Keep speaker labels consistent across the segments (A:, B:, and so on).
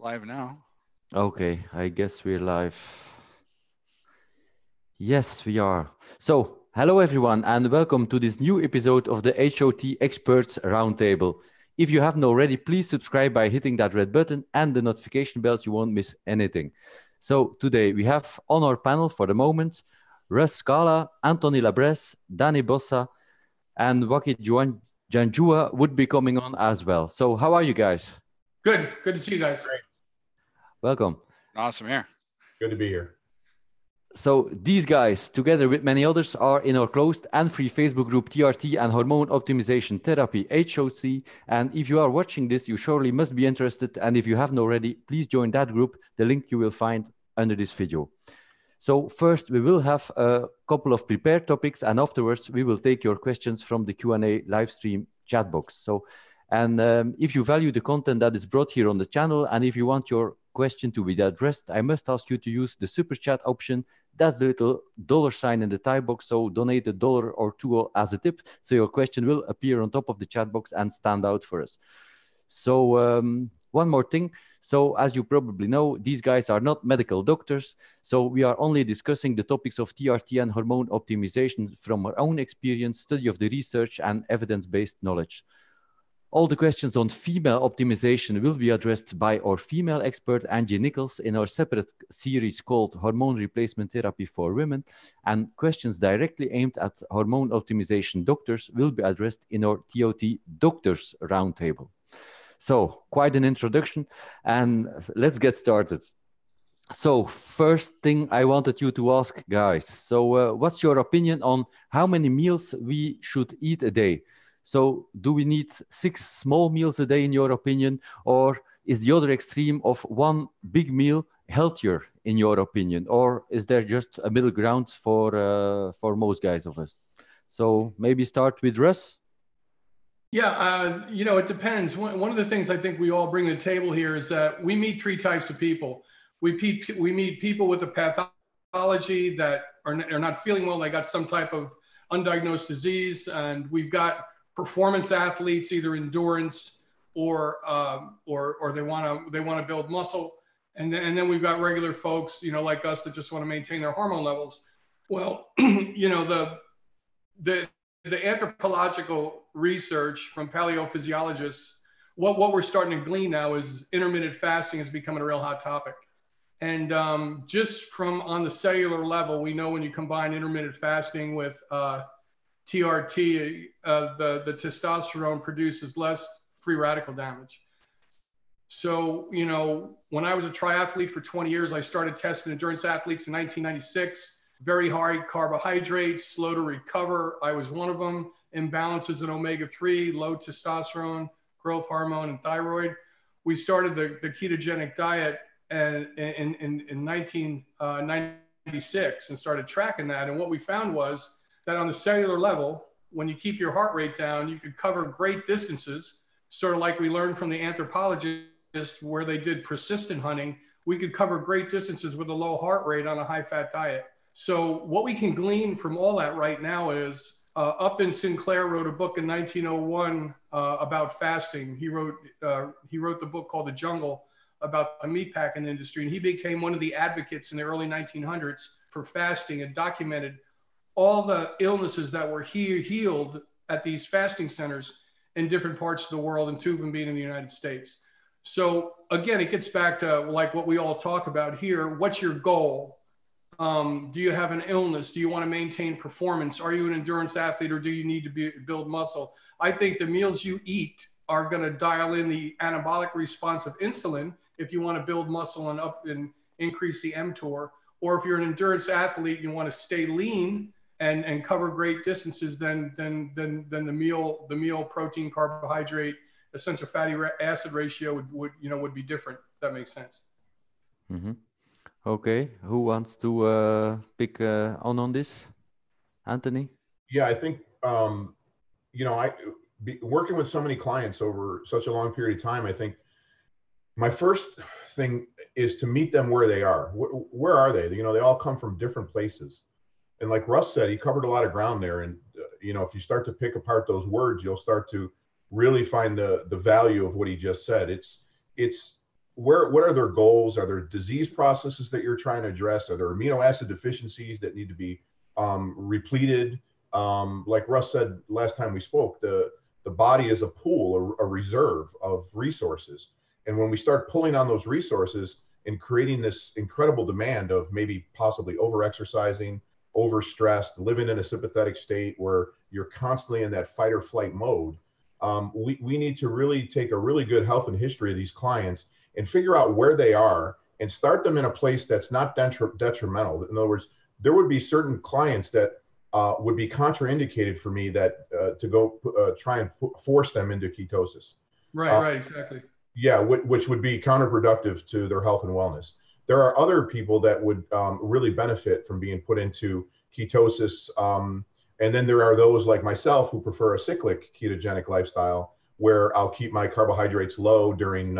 A: Live now.
B: Okay, I guess we're live. Yes, we are. So, hello everyone, and welcome to this new episode of the HOT Experts Roundtable. If you haven't already, please subscribe by hitting that red button and the notification bell so you won't miss anything. So, today we have on our panel for the moment Russ Scala, Anthony Llabres, Danny Bossa, and Waki Janjua would be coming on as well. So, how are you guys?
C: Good to see you guys.
D: Great.
B: Welcome.
A: Awesome here.
D: Good to be here.
B: So these guys, together with many others, are in our closed and free Facebook group TRT and Hormone Optimization Therapy, HOT. And if you are watching this, you surely must be interested. And if you haven't already, please join that group. The link you will find under this video. So first, we will have a couple of prepared topics, and afterwards, we will take your questions from the Q&A live stream chat box. So, if you value the content that is brought here on the channel, and if you want your question to be addressed, I must ask you to use the super chat option. That's the little $ in the type box. So donate $1 or $2 as a tip. So your question will appear on top of the chat box and stand out for us. So one more thing. So as you probably know, these guys are not medical doctors. So we are only discussing the topics of TRT and hormone optimization from our own experience, study of the research, and evidence-based knowledge. All the questions on female optimization will be addressed by our female expert, Angie Nichols, in our separate series called Hormone Replacement Therapy for Women. And questions directly aimed at hormone optimization doctors will be addressed in our TOT Doctors Roundtable. So, quite an introduction, and let's get started. So, first thing I wanted you to ask, guys. So, what's your opinion on how many meals we should eat a day? So do we need 6 small meals a day in your opinion, or is the other extreme of one big meal healthier in your opinion, or is there just a middle ground for most guys of us? So maybe start with Russ.
C: Yeah, it depends. One of the things I think we all bring to the table here is that we meet 3 types of people. We meet people with a pathology that are not feeling well. They got some type of undiagnosed disease, and we've got performance athletes, either endurance or they want to build muscle, and then we've got regular folks, like us, that just want to maintain their hormone levels. Well, the anthropological research from paleophysiologists, what we're starting to glean now is intermittent fasting is becoming a real hot topic. And just from on the cellular level, we know when you combine intermittent fasting with TRT, the testosterone produces less free radical damage. So, when I was a triathlete for 20 years, I started testing endurance athletes in 1996. Very high carbohydrates, slow to recover. I was one of them. Imbalances in omega-3, low testosterone, growth hormone, and thyroid. We started the ketogenic diet in 1996 and started tracking that. And what we found was that on the cellular level, when you keep your heart rate down, you could cover great distances, sort of like we learned from the anthropologist where they did persistent hunting. We could cover great distances with a low heart rate on a high-fat diet. So what we can glean from all that right now is Upton Sinclair wrote a book in 1901 about fasting. He wrote the book called The Jungle about the meatpacking industry, and he became one of the advocates in the early 1900s for fasting and documented all the illnesses that were healed at these fasting centers in different parts of the world, and 2 of them being in the United States. So again, it gets back to like what we all talk about here. What's your goal? Do you have an illness? Do you want to maintain performance? Are you an endurance athlete, or do you need to build muscle? I think the meals you eat are going to dial in the anabolic response of insulin if you want to build muscle and increase the mTOR. Or if you're an endurance athlete, you want to stay lean and cover great distances, then the meal protein carbohydrate essential fatty acid ratio would be different. If that makes sense.
B: Mm-hmm. Okay, who wants to pick on this? Anthony?
D: Yeah, I think working with so many clients over such a long period of time, I think my first thing is to meet them where they are. Where are they? They all come from different places. And like Russ said, he covered a lot of ground there. And, if you start to pick apart those words, you'll start to really find the value of what he just said. It's what are their goals? Are there disease processes that you're trying to address? Are there amino acid deficiencies that need to be repleted? Like Russ said last time we spoke, the body is a pool, a reserve of resources. And when we start pulling on those resources and creating this incredible demand of maybe possibly over-exercising, overstressed, living in a sympathetic state where you're constantly in that fight or flight mode, we need to really take a really good health and history of these clients and figure out where they are and start them in a place that's not detrimental. In other words, there would be certain clients that would be contraindicated for me that to go try and force them into ketosis.
C: Right, exactly.
D: Yeah, which would be counterproductive to their health and wellness. There are other people that would really benefit from being put into ketosis. And then there are those like myself who prefer a cyclic ketogenic lifestyle where I'll keep my carbohydrates low during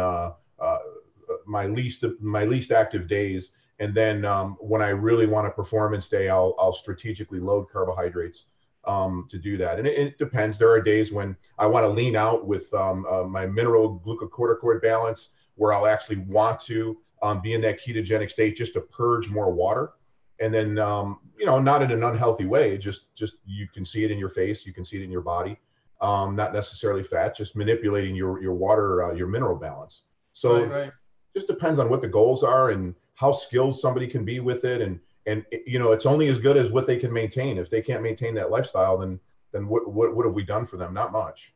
D: my least active days. And then when I really want a performance day, I'll strategically load carbohydrates to do that. And it depends. There are days when I want to lean out with my mineral glucocorticoid balance, where I'll actually want to be in that ketogenic state just to purge more water. And then, not in an unhealthy way, just you can see it in your face, you can see it in your body, not necessarily fat, just manipulating your water, your mineral balance. So
C: right.
D: Just depends on what the goals are and how skilled somebody can be with it. And it's only as good as what they can maintain. If they can't maintain that lifestyle, then what have we done for them? Not much.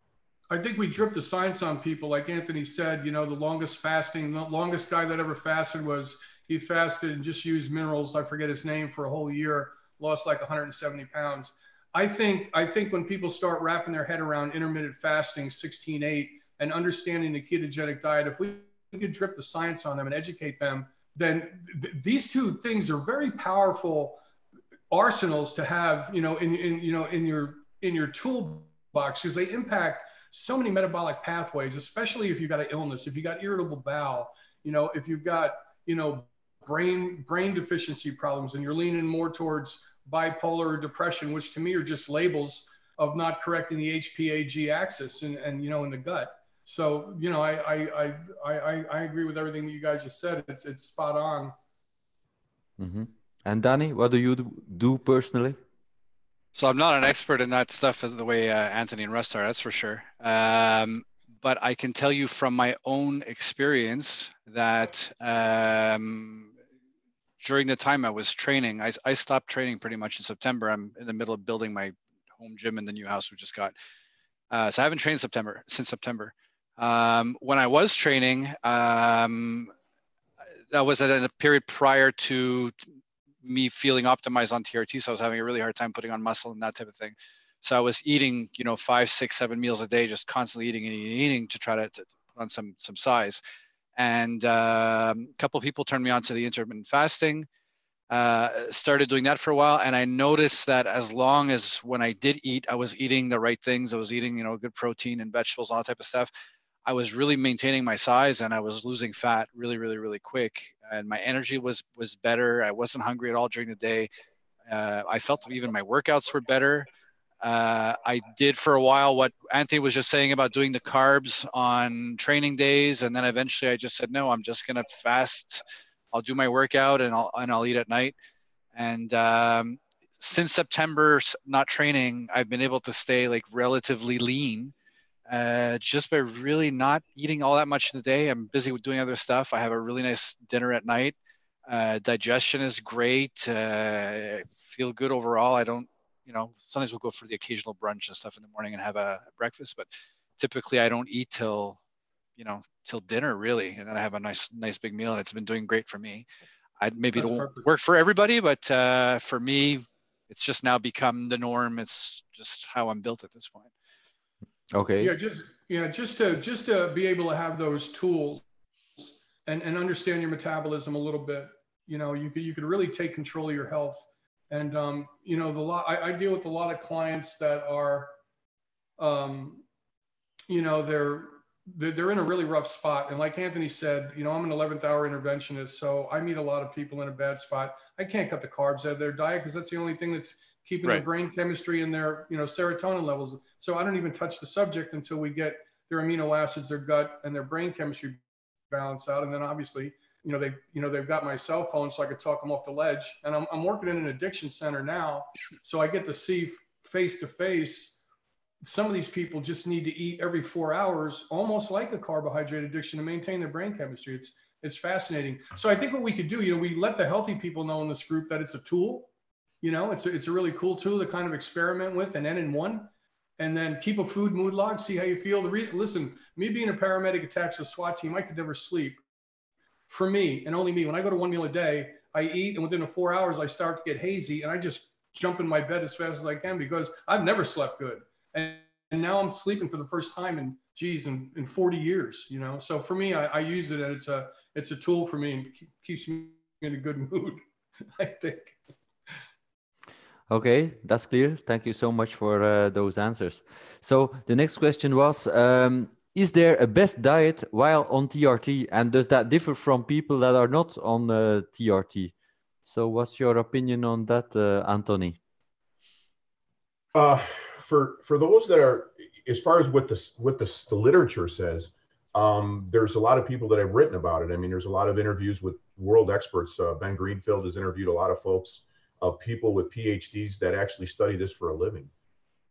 C: I think we drip the science on people. Like Anthony said, the longest guy that ever fasted he fasted and just used minerals. I forget his name, for a whole year, lost like 170 pounds. I think when people start wrapping their head around intermittent fasting, 16/8, and understanding the ketogenic diet, if we could drip the science on them and educate them, then these two things are very powerful arsenals to have, in your toolbox, because they impact so many metabolic pathways, especially if you've got an illness, if you've got irritable bowel, if you've got, brain deficiency problems, and you're leaning more towards bipolar or depression, which to me are just labels of not correcting the HPAG axis and in the gut. So, I agree with everything that you guys just said. It's spot on.
B: Mm-hmm. And Danny, what do you do personally?
A: So I'm not an expert in that stuff the way Anthony and Russ are, that's for sure. But I can tell you from my own experience that during the time I was training, I stopped training pretty much in September. I'm in the middle of building my home gym in the new house we just got. So I haven't trained since September. When I was training, that was at a period prior to me feeling optimized on TRT. So I was having a really hard time putting on muscle and that type of thing. So I was eating, 5, 6, 7 meals a day, just constantly eating to try to put on some size. And a couple of people turned me on to the intermittent fasting. Started doing that for a while, and I noticed that as long as when I did eat, I was eating the right things. I was eating, good protein and vegetables, all that type of stuff. I was really maintaining my size, and I was losing fat really, really, really quick. And my energy was better. I wasn't hungry at all during the day. I felt that even my workouts were better. I did for a while what Anthony was just saying about doing the carbs on training days, and then eventually I just said, no, I'm just gonna fast. I'll do my workout and I'll eat at night. And since September, not training, I've been able to stay like relatively lean, just by really not eating all that much in the day. I'm busy with doing other stuff. I have a really nice dinner at night. Digestion is great. I feel good overall. I don't, sometimes we'll go for the occasional brunch and stuff in the morning and have a breakfast, but typically I don't eat till dinner really. And then I have a nice big meal, and it's been doing great for me. Maybe it won't work for everybody, but for me, it's just now become the norm. It's just how I'm built at this point.
B: Okay.
C: Just to be able to have those tools and understand your metabolism a little bit, you could really take control of your health. And I deal with a lot of clients that are, they're in a really rough spot. And like Anthony said, I'm an 11th hour interventionist, so I meet a lot of people in a bad spot. I can't cut the carbs out of their diet because that's the only thing that's keeping their brain chemistry and their, serotonin levels. So I don't even touch the subject until we get their amino acids, their gut, and their brain chemistry balance out. And then obviously, they've got my cell phone so I could talk them off the ledge. And I'm working in an addiction center now, so I get to see face to face. Some of these people just need to eat every 4 hours, almost like a carbohydrate addiction, to maintain their brain chemistry. It's fascinating. So I think what we could do, we let the healthy people know in this group that it's a tool. It's a really cool tool to kind of experiment with and end in one. And then keep a food mood log, see how you feel. Listen, me being a paramedic attached to a SWAT team, I could never sleep. For me, and only me, when I go to 1 meal a day, I eat, and within 4 hours, I start to get hazy, and I just jump in my bed as fast as I can because I've never slept good. And now I'm sleeping for the first time in 40 years, So for me, I use it, and it's a tool for me, and keeps me in a good mood, I think.
B: Okay, that's clear. Thank you so much for those answers. So the next question was, is there a best diet while on TRT? And does that differ from people that are not on TRT? So what's your opinion on that, Anthony?
D: For those that are, as far as what the literature says, there's a lot of people that have written about it. I mean, there's a lot of interviews with world experts. Ben Greenfield has interviewed a lot of folks, people with PhDs that actually study this for a living.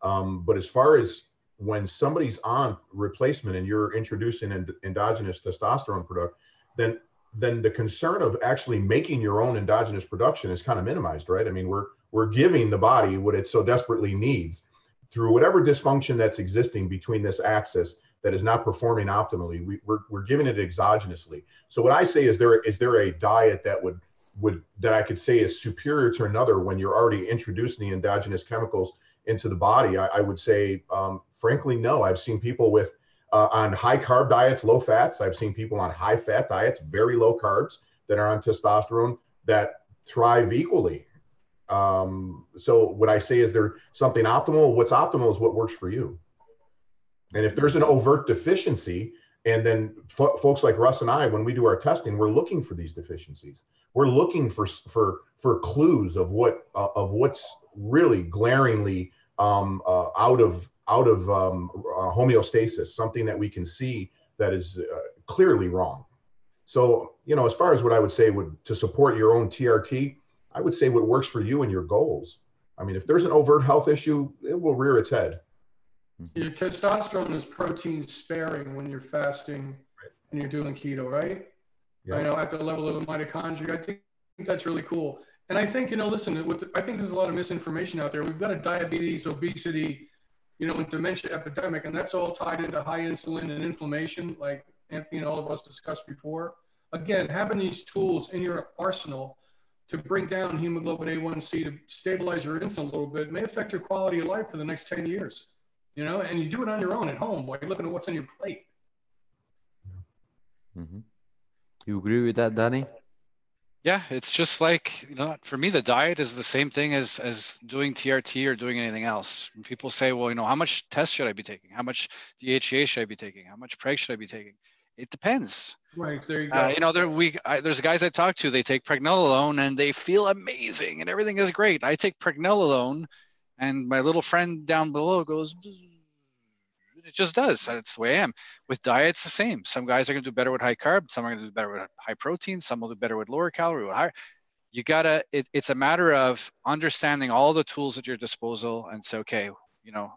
D: But as far as when somebody's on replacement and you're introducing endogenous testosterone product, then the concern of actually making your own endogenous production is kind of minimized, right? I mean, we're giving the body what it so desperately needs through whatever dysfunction that's existing between this axis that is not performing optimally. We're giving it exogenously. So what I say is there a diet that that I could say is superior to another when you're already introducing the endogenous chemicals into the body? I would say, frankly, no. I've seen people with on high carb diets, low fats. I've seen people on high fat diets, very low carbs, that are on testosterone that thrive equally. So what I say is there something optimal? What's optimal is what works for you. And if there's an overt deficiency, and then folks like Russ and I, when we do our testing, we're looking for these deficiencies. We're looking for clues of what's really glaringly out of homeostasis, something that we can see that is clearly wrong. So, as far as what I would say to support your own TRT, I would say what works for you and your goals. I mean, if there's an overt health issue, it will rear its head.
C: Your testosterone is protein sparing when you're fasting and you're doing keto, right? Yeah. At the level of the mitochondria. I think that's really cool. And I think, listen, I think there's a lot of misinformation out there. We've got a diabetes, obesity, and dementia epidemic, and that's all tied into high insulin and inflammation, like Anthony and all of us discussed before. Again, having these tools in your arsenal to bring down hemoglobin A1C, to stabilize your insulin a little bit, may affect your quality of life for the next 10 years. And you do it on your own at home while you're looking at what's on your plate.
B: Mm-hmm. You agree with that, Danny?
A: Yeah, it's just like, for me, the diet is the same thing as doing TRT or doing anything else. When people say, well, how much test should I be taking? How much DHEA should I be taking? How much preg should I be taking? It depends.
C: Right, there you go.
A: There's guys I talk to, they take pregnenolone and they feel amazing and everything is great. I take pregnenolone and my little friend down below goes, it just does. That's the way I am. With diets, the same. Some guys are going to do better with high carb. Some are going to do better with high protein. Some will do better with lower calorie, with higher. You gotta, it's a matter of understanding all the tools at your disposal and say, okay,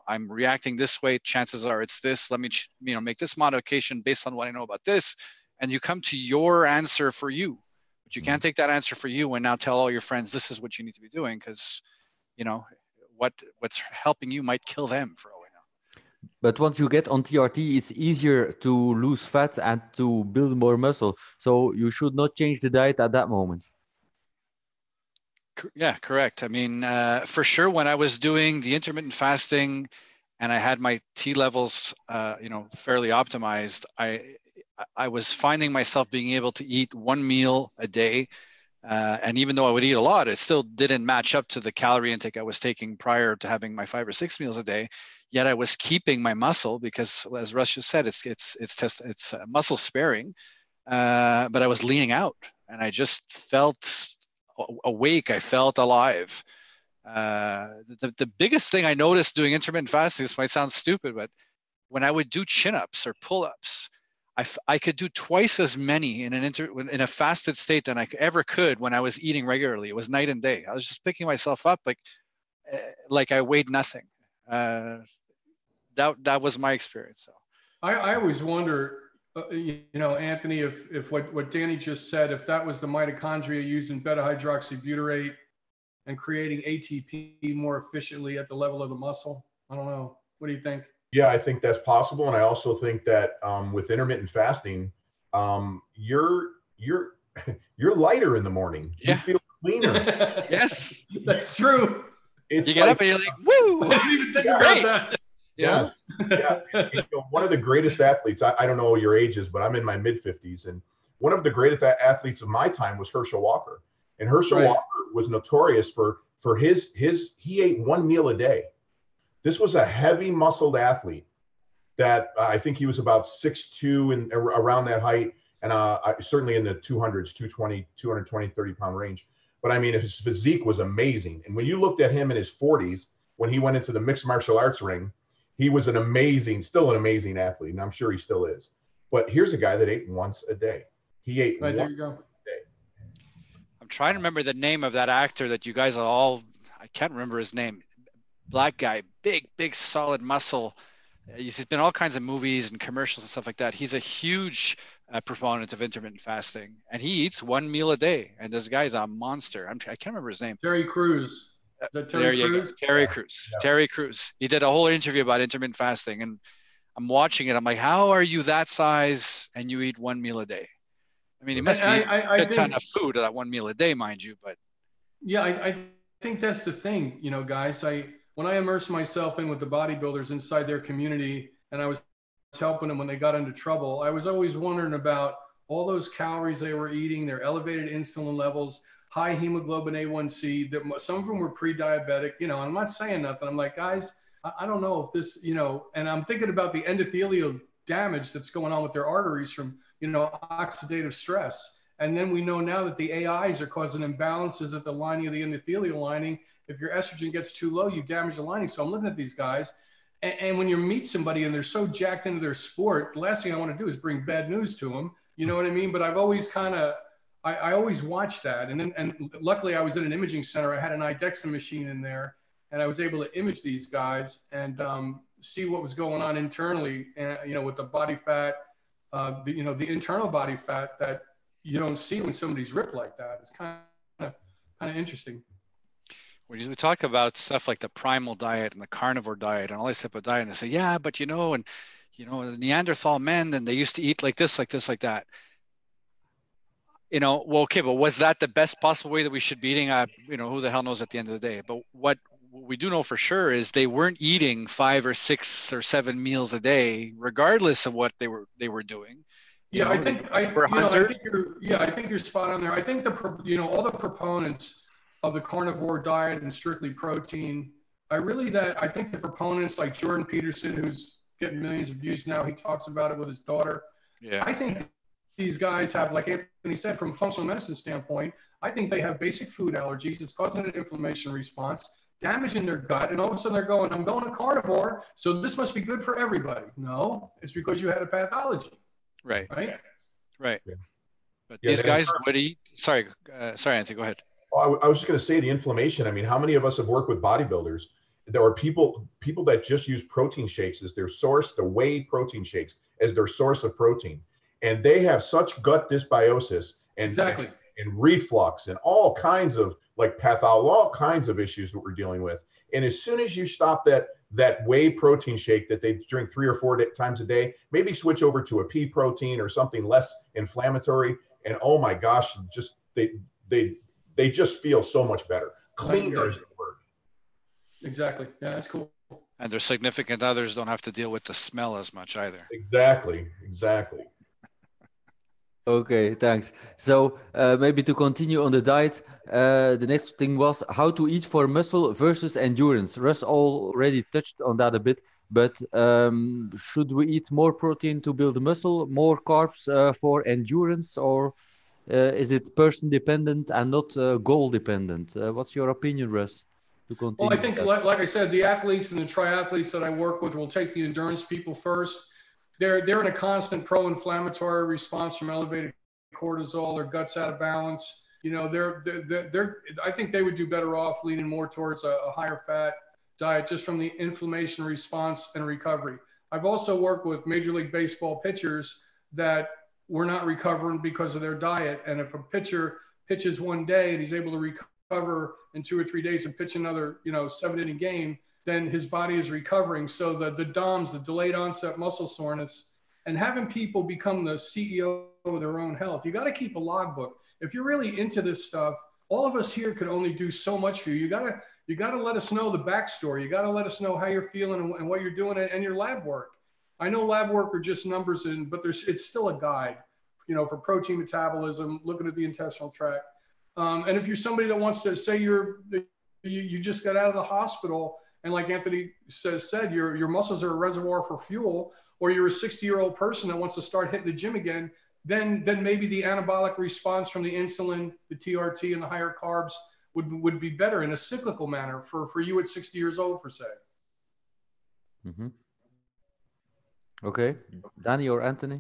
A: I'm reacting this way. Chances are it's this. Let me, make this modification based on what I know about this. And you come to your answer for you. But you can't take that answer for you and now tell all your friends, this is what you need to be doing. Because, what's helping you might kill them for all we know.
B: But once you get on TRT, it's easier to lose fat and to build more muscle. So you should not change the diet at that moment.
A: Yeah, correct. I mean, for sure, when I was doing the intermittent fasting and I had my T levels, fairly optimized, I was finding myself being able to eat one meal a day. And even though I would eat a lot, it still didn't match up to the calorie intake I was taking prior to having my 5 or 6 meals a day. Yet I was keeping my muscle because, as Russ just said, it's muscle sparing. But I was leaning out, and I just felt awake. I felt alive. The biggest thing I noticed doing intermittent fasting, this might sound stupid, but when I would do chin-ups or pull-ups, I could do twice as many in in a fasted state than I ever could when I was eating regularly. It was night and day. I was just picking myself up like I weighed nothing. That was my experience. So
C: I always wonder, Anthony, if what Danny just said, if that was the mitochondria using beta hydroxybutyrate and creating ATP more efficiently at the level of the muscle. I don't know. What do you think?
D: Yeah, I think that's possible, and I also think that with intermittent fasting, you're lighter in the morning. You feel cleaner.
A: Yes,
C: that's true.
A: You get up and you're like, "Woo!"
C: I didn't even think about that.
D: Yes. Yeah. One of the greatest athletes, I don't know your ages, but I'm in my mid-50s. And one of the greatest athletes of my time was Herschel Walker. And Herschel Walker was notorious for he ate one meal a day. This was a heavy muscled athlete that I think he was about 6'2" and around that height. And certainly in the 200s, 220, 30 pound range. But I mean, his physique was amazing. And when you looked at him in his 40s, when he went into the mixed martial arts ring, he was still an amazing athlete, and I'm sure he still is. But here's a guy that ate once a day. He ate
C: there
D: once
C: you go.
D: a day.
A: I'm trying to remember the name of that actor that you guys I can't remember his name. Black guy, big, solid muscle. He's been in all kinds of movies and commercials and stuff like that. He's a huge proponent of intermittent fasting, and he eats one meal a day. And this guy's a monster. I can't remember his name.
C: Terry Crews.
A: Terry Crews.
D: Yeah.
A: Terry Crews. He did a whole interview about intermittent fasting, and I'm watching it. I'm like, how are you that size and you eat one meal a day? I mean, it must be a ton of food, that one meal a day, mind you. But
C: yeah, I think that's the thing, guys. When I immersed myself in with the bodybuilders inside their community, and I was helping them when they got into trouble, I was always wondering about all those calories they were eating, their elevated insulin levels, high hemoglobin A1C, that some of them were pre-diabetic, and I'm not saying nothing. I'm like, guys, I don't know if this, and I'm thinking about the endothelial damage that's going on with their arteries from, oxidative stress. And then we know now that the AIs are causing imbalances at the lining of the endothelial lining. If your estrogen gets too low, you damage the lining. So I'm looking at these guys, and when you meet somebody and they're so jacked into their sport, the last thing I want to do is bring bad news to them. You know what I mean? But I've always I always watched that. And luckily I was in an imaging center. I had an IDEXA machine in there, and I was able to image these guys and see what was going on internally, with the body fat, the internal body fat that you don't see when somebody's ripped like that. It's kind of interesting.
A: When you talk about stuff like the primal diet and the carnivore diet and all this type of diet, and they say, yeah, but the Neanderthal men, and they used to eat like this, like this, like that. Well, okay, but was that the best possible way that we should be eating? Who the hell knows at the end of the day? But what we do know for sure is they weren't eating 5 or 6 or 7 meals a day, regardless of what they were doing.
C: Yeah, I think you're spot on there. I think all the proponents of the carnivore diet and strictly protein, I think the proponents like Jordan Peterson, who's getting millions of views now, he talks about it with his daughter.
A: Yeah,
C: I think these guys have, like Anthony said, from a functional medicine standpoint, I think they have basic food allergies. It's causing an inflammation response, damaging their gut, and all of a sudden they're going, I'm going to carnivore, so this must be good for everybody. No, it's because you had a pathology.
A: Right.
D: Yeah.
A: But these guys would eat. Sorry, Anthony, go ahead.
D: Oh, I was just going to say the inflammation. I mean, how many of us have worked with bodybuilders? There are people that just use protein shakes as their source, the whey protein shakes as their source of protein. And they have such gut dysbiosis and reflux and all kinds of all kinds of issues that we're dealing with. And as soon as you stop that whey protein shake that they drink 3 or 4 times a day, maybe switch over to a pea protein or something less inflammatory. And oh my gosh, just they just feel so much better. Cleaner is the word.
C: Exactly. Yeah, that's cool.
A: And their significant others don't have to deal with the smell as much either.
D: Exactly.
B: Okay, thanks. So maybe to continue on the diet, the next thing was how to eat for muscle versus endurance. Russ already touched on that a bit, but should we eat more protein to build muscle, more carbs for endurance, or is it person dependent and not goal dependent? What's your opinion, Russ? To continue.
C: Well, I think, like I said, the athletes and the triathletes that I work with will take the endurance people first. they're in a constant pro-inflammatory response from elevated cortisol. Their gut's out of balance. You know, I think they would do better off leaning more towards a higher fat diet just from the inflammation response and recovery. I've also worked with Major League Baseball pitchers that were not recovering because of their diet. And if a pitcher pitches one day and he's able to recover in 2 or 3 days and pitch another, 7-inning game, then his body is recovering. So the DOMS, the delayed onset muscle soreness, and having people become the CEO of their own health, you got to keep a logbook. If you're really into this stuff, all of us here can only do so much for you. You got to let us know the backstory. You got to let us know how you're feeling and what you're doing and your lab work. I know lab work are just numbers but it's still a guide, for protein metabolism, looking at the intestinal tract. And if you're somebody that wants to say you just got out of the hospital, and like Anthony said, your muscles are a reservoir for fuel, or you're a 60-year-old person that wants to start hitting the gym again, then maybe the anabolic response from the insulin, the TRT, and the higher carbs would be better in a cyclical manner for you at 60 years old, for say.
B: Mm-hmm. Okay. Danny or Anthony?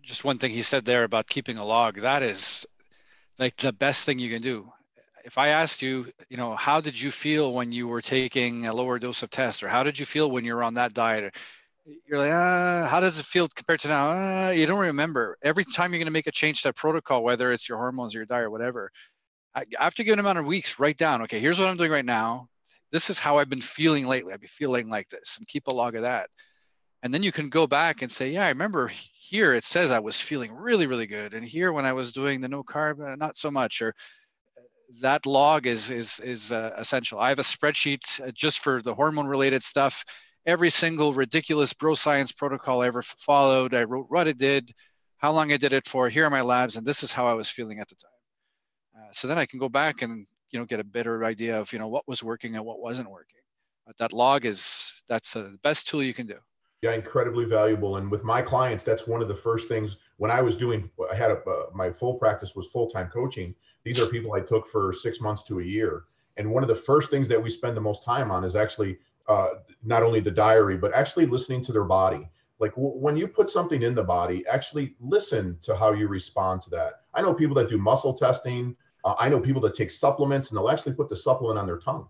A: Just one thing he said there about keeping a log. That is like the best thing you can do. If I asked you, how did you feel when you were taking a lower dose of test, or how did you feel when you were on that diet? You're like, how does it feel compared to now? You don't remember. Every time you're going to make a change to that protocol, whether it's your hormones or your diet or whatever, after a given amount of weeks, write down, okay, here's what I'm doing right now. This is how I've been feeling lately. I've been feeling like this, and keep a log of that. And then you can go back and say, yeah, I remember here it says I was feeling really, really good. And here when I was doing the no carb, not so much. Or that log is essential. I have a spreadsheet just for the hormone related stuff. Every single ridiculous bro science protocol I ever followed. I wrote what it did, how long I did it for, here are my labs, and this is how I was feeling at the time. So then I can go back and, get a better idea of, what was working and what wasn't working. But that log that's the best tool you can do.
D: Yeah, incredibly valuable. And with my clients, that's one of the first things when I was my full practice was full-time coaching. These are people I took for 6 months to a year. And one of the first things that we spend the most time on is actually not only the diary, but actually listening to their body. Like when you put something in the body, actually listen to how you respond to that. I know people that do muscle testing. I know people that take supplements and they'll actually put the supplement on their tongue.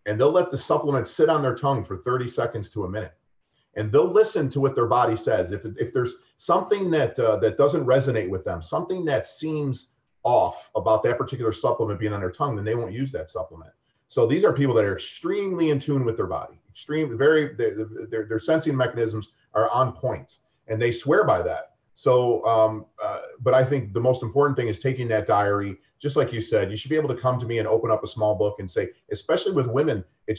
D: And they'll let the supplement sit on their tongue for 30 seconds to a minute. And they'll listen to what their body says. If there's something that doesn't resonate with them, something that seems off about that particular supplement being on their tongue, then they won't use that supplement. So these are people that are extremely in tune with their body, their sensing mechanisms are on point, and they swear by that. So, but I think the most important thing is taking that diary. Just like you said, you should be able to come to me and open up a small book and say, especially with women, the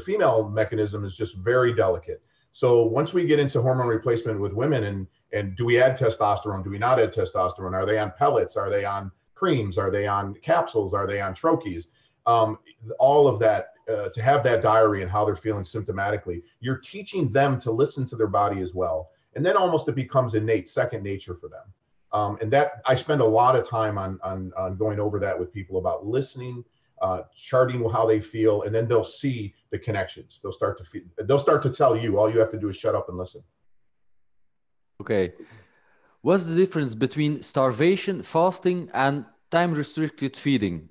D: female mechanism is just very delicate. So once we get into hormone replacement with women, and do we add testosterone? Do we not add testosterone? Are they on pellets? Are they on creams? Are they on capsules? Are they on troches? All of that, to have that diary and how they're feeling symptomatically, you're teaching them to listen to their body as well. And then almost it becomes innate, second nature for them. And that I spend a lot of time on going over that with people about listening, charting how they feel, and then they'll see the connections. They'll start to tell you. All you have to do is shut up and listen.
B: Okay. What's the difference between starvation, fasting, and time-restricted feeding?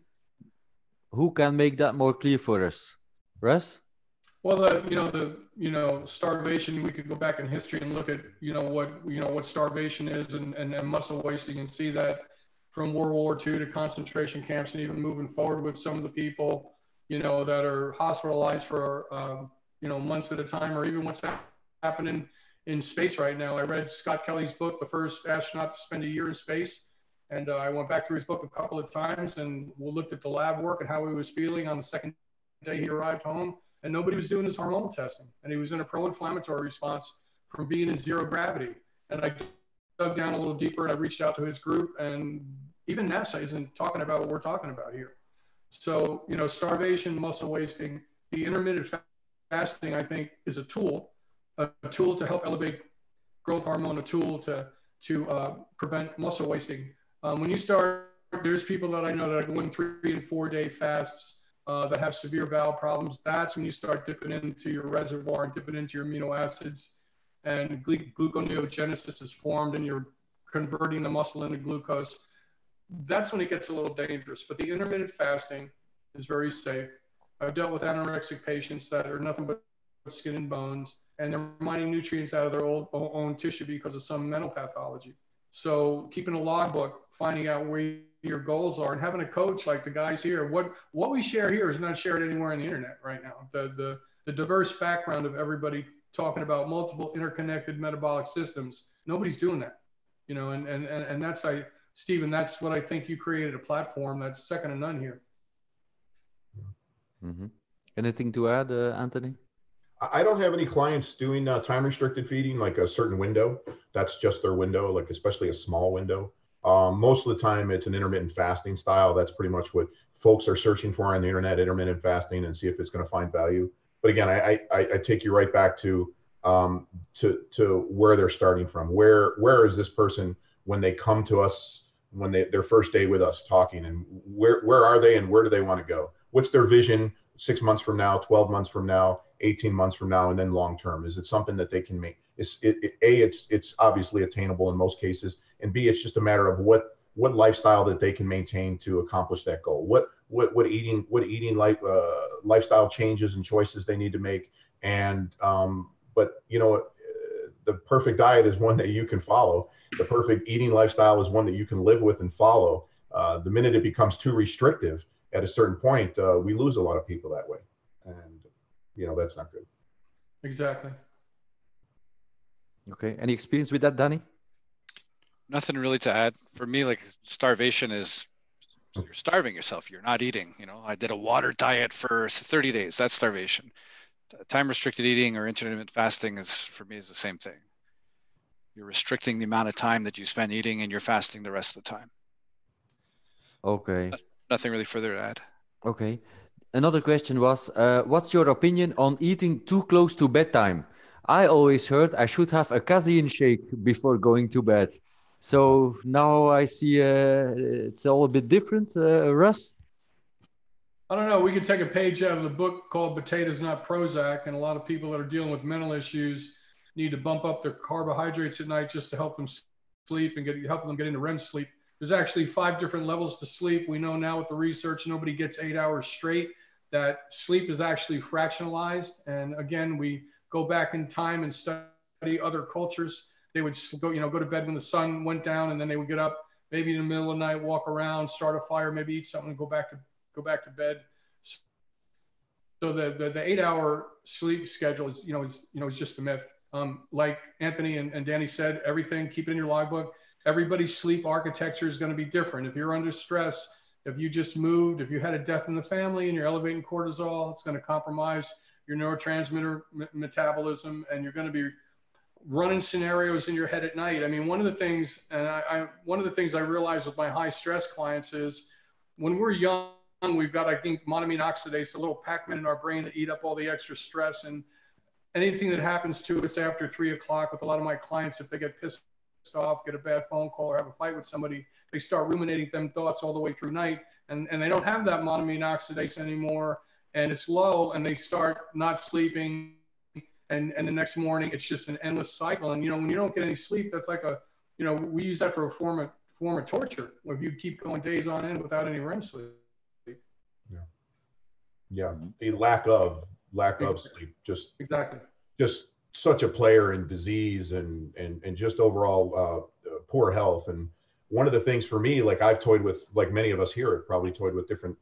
B: Who can make that more clear for us? Russ?
C: Well, starvation, we could go back in history and look at, what starvation is and muscle wasting, and see that from World War II to concentration camps, and even moving forward with some of the people, that are hospitalized for, months at a time, or even what's happening in space right now. I read Scott Kelly's book, The First Astronaut to Spend a Year in Space. And I went back through his book a couple of times, and we looked at the lab work and how he was feeling on the second day he arrived home. And nobody was doing his hormonal testing. And he was in a pro-inflammatory response from being in zero gravity. And I dug down a little deeper, and I reached out to his group, and even NASA isn't talking about what we're talking about here. So, starvation, muscle wasting, the intermittent fasting, I think, is a tool to help elevate growth hormone, a tool to prevent muscle wasting. When you start, there's people that I know that are going 3 and 4 day fasts. that have severe bowel problems. That's when you start dipping into your reservoir and dipping into your amino acids, and gluconeogenesis is formed and you're converting the muscle into glucose. That's when it gets a little dangerous. But the intermittent fasting is very safe. I've dealt with anorexic patients that are nothing but skin and bones, and they're mining nutrients out of their own tissue because of some mental pathology. So keeping a logbook, finding out where your goals are, and having a coach like the guys here. What we share here is not shared anywhere on the internet right now. The diverse background of everybody talking about multiple interconnected metabolic systems. Nobody's doing that, you know, and that's Stephen, that's what I think you created, a platform that's second to none here.
B: Mm-hmm. Anything to add, Anthony?
D: I don't have any clients doing time restricted feeding, like a certain window. That's just their window, like especially a small window. Most of the time it's an intermittent fasting style. That's pretty much what folks are searching for on the internet, intermittent fasting, and see if it's going to find value. But again, I take you right back to where they're starting from. Where is this person when they come to us, when their first day with us talking, and where are they and where do they want to go? What's their vision 6 months from now, 12 months from now, 18 months from now, and then long term? Is it something that they can make? It's obviously attainable in most cases, and B, it's just a matter of what lifestyle that they can maintain to accomplish that goal. What eating lifestyle changes and choices they need to make. And but you know, the perfect diet is one that you can follow. The perfect eating lifestyle is one that you can live with and follow. The minute it becomes too restrictive, at a certain point, we lose a lot of people that way, and you know, that's not good.
C: Exactly.
B: Okay. Any experience with that, Danny?
A: Nothing really to add. For me, like, starvation is, you're starving yourself. You're not eating. You know, I did a water diet for 30 days. That's starvation. Time restricted eating or intermittent fasting is, for me, is the same thing. You're restricting the amount of time that you spend eating, and you're fasting the rest of the time.
B: Okay.
A: Nothing really further to add.
B: Okay. Another question was, what's your opinion on eating too close to bedtime? I always heard I should have a casein shake before going to bed. So now I see it's all a bit different, Russ.
C: I don't know. We could take a page out of the book called Potatoes Not Prozac, and a lot of people that are dealing with mental issues need to bump up their carbohydrates at night just to help them sleep and help them get into REM sleep. There's actually 5 different levels to sleep. We know now with the research, nobody gets 8 hours straight. That sleep is actually fractionalized. And again, we go back in time and study other cultures. They would go to bed when the sun went down, and then they would get up maybe in the middle of the night, walk around, start a fire, maybe eat something, and go back to bed. So the 8-hour sleep schedule is just a myth. Like Anthony and Danny said, everything, keep it in your logbook. Everybody's sleep architecture is going to be different. If you're under stress, if you just moved, if you had a death in the family and you're elevating cortisol, it's going to compromise your neurotransmitter metabolism, and you're going to be running scenarios in your head at night. I mean, one of the things I realize with my high stress clients is when we're young, we've got, I think, monoamine oxidase, a little Pac-Man in our brain that eat up all the extra stress. And anything that happens to us after 3 o'clock with a lot of my clients, if they get pissed off, get a bad phone call, or have a fight with somebody, they start ruminating them thoughts all the way through night. And they don't have that monoamine oxidase anymore, and it's low, and they start not sleeping. And the next morning, it's just an endless cycle. And, when you don't get any sleep, that's like we use that for a form of torture, where if you keep going days on end without any REM sleep.
D: Yeah. The lack of sleep,
C: exactly.
D: Just such a player in disease and just overall poor health. And one of the things for me, like I've toyed with, like many of us here have probably toyed with different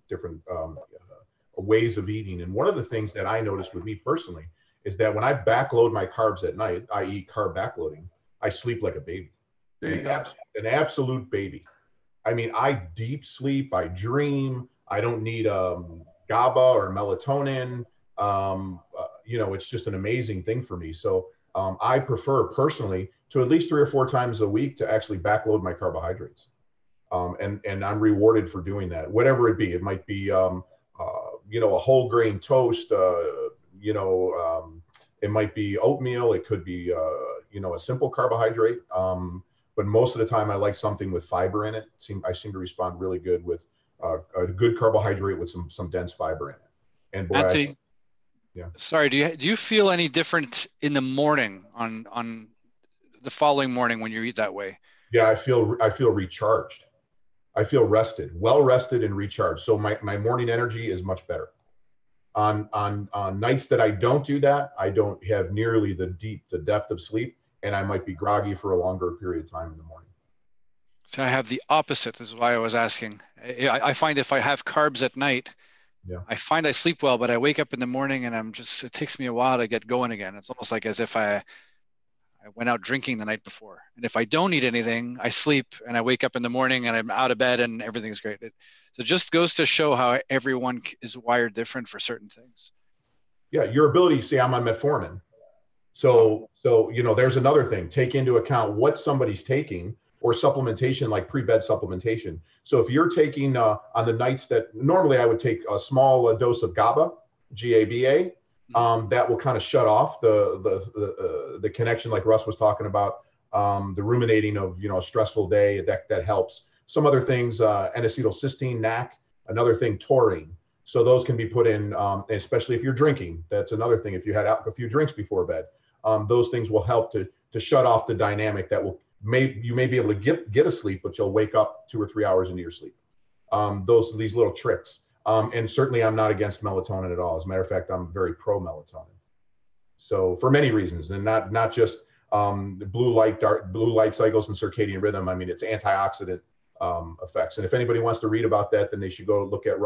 D: ways of eating. And one of the things that I noticed with me personally is that when I backload my carbs at night, i.e. carb backloading, I sleep like a baby. An absolute baby. I mean, I deep sleep, I dream, I don't need GABA or melatonin. It's just an amazing thing for me. So I prefer personally to at least 3 or 4 times a week to actually backload my carbohydrates. And I'm rewarded for doing that, whatever it be. It might be, a whole grain toast, it might be oatmeal. It could be, a simple carbohydrate. But most of the time I like something with fiber in it. I seem to respond really good with a good carbohydrate with some dense fiber in it. And boy,
A: Anthony,
D: yeah.
A: Sorry, do you feel any different in the morning on the following morning when you eat that way?
D: Yeah, I feel recharged. I feel rested, well rested and recharged. So my morning energy is much better. On nights that I don't do that, I don't have nearly the depth of sleep, and I might be groggy for a longer period of time in the morning.
A: So I have the opposite. This is why I was asking. I find if I have carbs at night,
D: Yeah.
A: I find I sleep well, but I wake up in the morning and it takes me a while to get going again. It's almost like as if I went out drinking the night before. And if I don't eat anything, I sleep and I wake up in the morning and I'm out of bed and everything's great. So it just goes to show how everyone is wired different for certain things.
D: Yeah, your ability, see, I'm on metformin. So there's another thing. Take into account what somebody's taking or supplementation, like pre-bed supplementation. So if you're taking on the nights that normally I would take a small dose of GABA, GABA, that will kind of shut off the connection, like Russ was talking about, the ruminating of a stressful day. That helps. Some other things, N-acetylcysteine, NAC. Another thing, taurine. So those can be put in, especially if you're drinking. That's another thing. If you had a few drinks before bed, those things will help to shut off the dynamic that you may be able to get asleep, but you'll wake up 2 or 3 hours into your sleep. These little tricks. And certainly I'm not against melatonin at all. As a matter of fact, I'm very pro melatonin. So for many reasons, and not just the blue light cycles and circadian rhythm. I mean, it's antioxidant effects. And if anybody wants to read about that, then they should go look at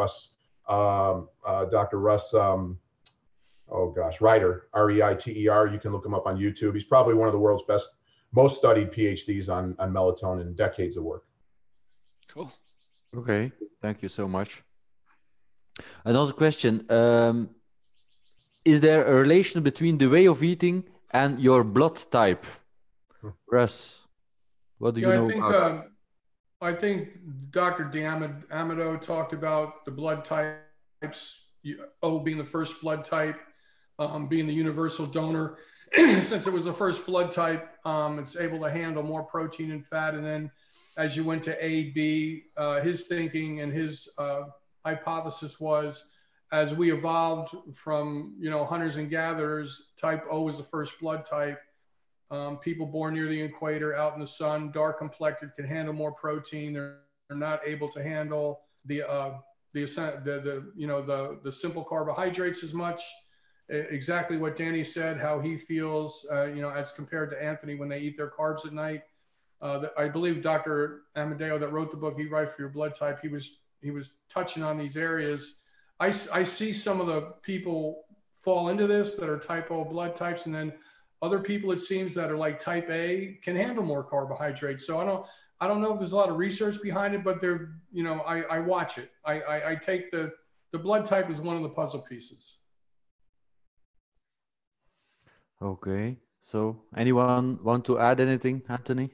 D: Dr. Russ, Reiter, R-E-I-T-E-R. You can look him up on YouTube. He's probably one of the world's most studied PhDs on melatonin, decades of work.
A: Cool.
B: Okay, thank you so much. Another question. Is there a relation between the way of eating and your blood type? Russ, what do you know about?
C: I think Dr. D'Amato talked about the blood types, O being the first blood type, being the universal donor. Since it was the first blood type, it's able to handle more protein and fat. And then as you went to A, B, his thinking and his hypothesis was, as we evolved from, hunters and gatherers, type O was the first blood type. People born near the equator, out in the sun, dark complected, can handle more protein. They're not able to handle the simple carbohydrates as much. Exactly what Danny said, how he feels, as compared to Anthony when they eat their carbs at night. I believe Dr. Amadeo that wrote the book, Eat Right for Your Blood Type, he was touching on these areas. I see some of the people fall into this that are type O blood types, and then other people, it seems, that are like type A can handle more carbohydrates. So I don't know if there's a lot of research behind it, but I watch it. I take the blood type as one of the puzzle pieces.
B: Okay. So anyone want to add anything, Anthony?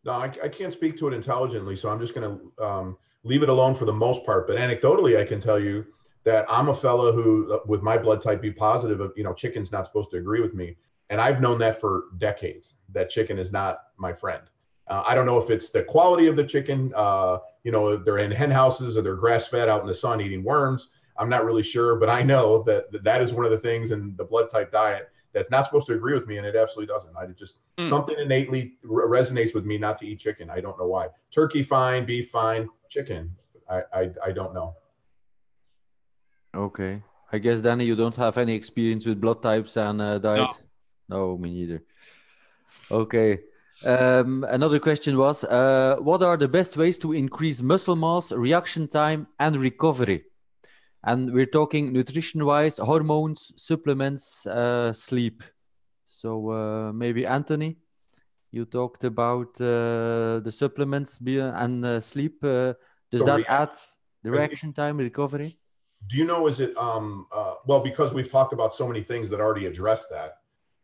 D: No, I can't speak to it intelligently, so I'm just going to leave it alone for the most part. But anecdotally, I can tell you that I'm a fella who, with my blood type B positive, chicken's not supposed to agree with me. And I've known that for decades, that chicken is not my friend. I don't know if it's the quality of the chicken, they're in hen houses or they're grass fed out in the sun eating worms. I'm not really sure, but I know that is one of the things in the blood type diet that's not supposed to agree with me, and it absolutely doesn't. Something innately resonates with me not to eat chicken. I don't know why. Turkey fine, beef fine, chicken, I don't know.
B: Okay. I guess, Danny, you don't have any experience with blood types and diet? No, me neither. Okay. Another question was, what are the best ways to increase muscle mass, reaction time, and recovery? And we're talking nutrition-wise, hormones, supplements, sleep. So maybe Anthony, you talked about the supplements and sleep. Does that add the reaction time, recovery?
D: Do you know, is it, well, because we've talked about so many things that already address that.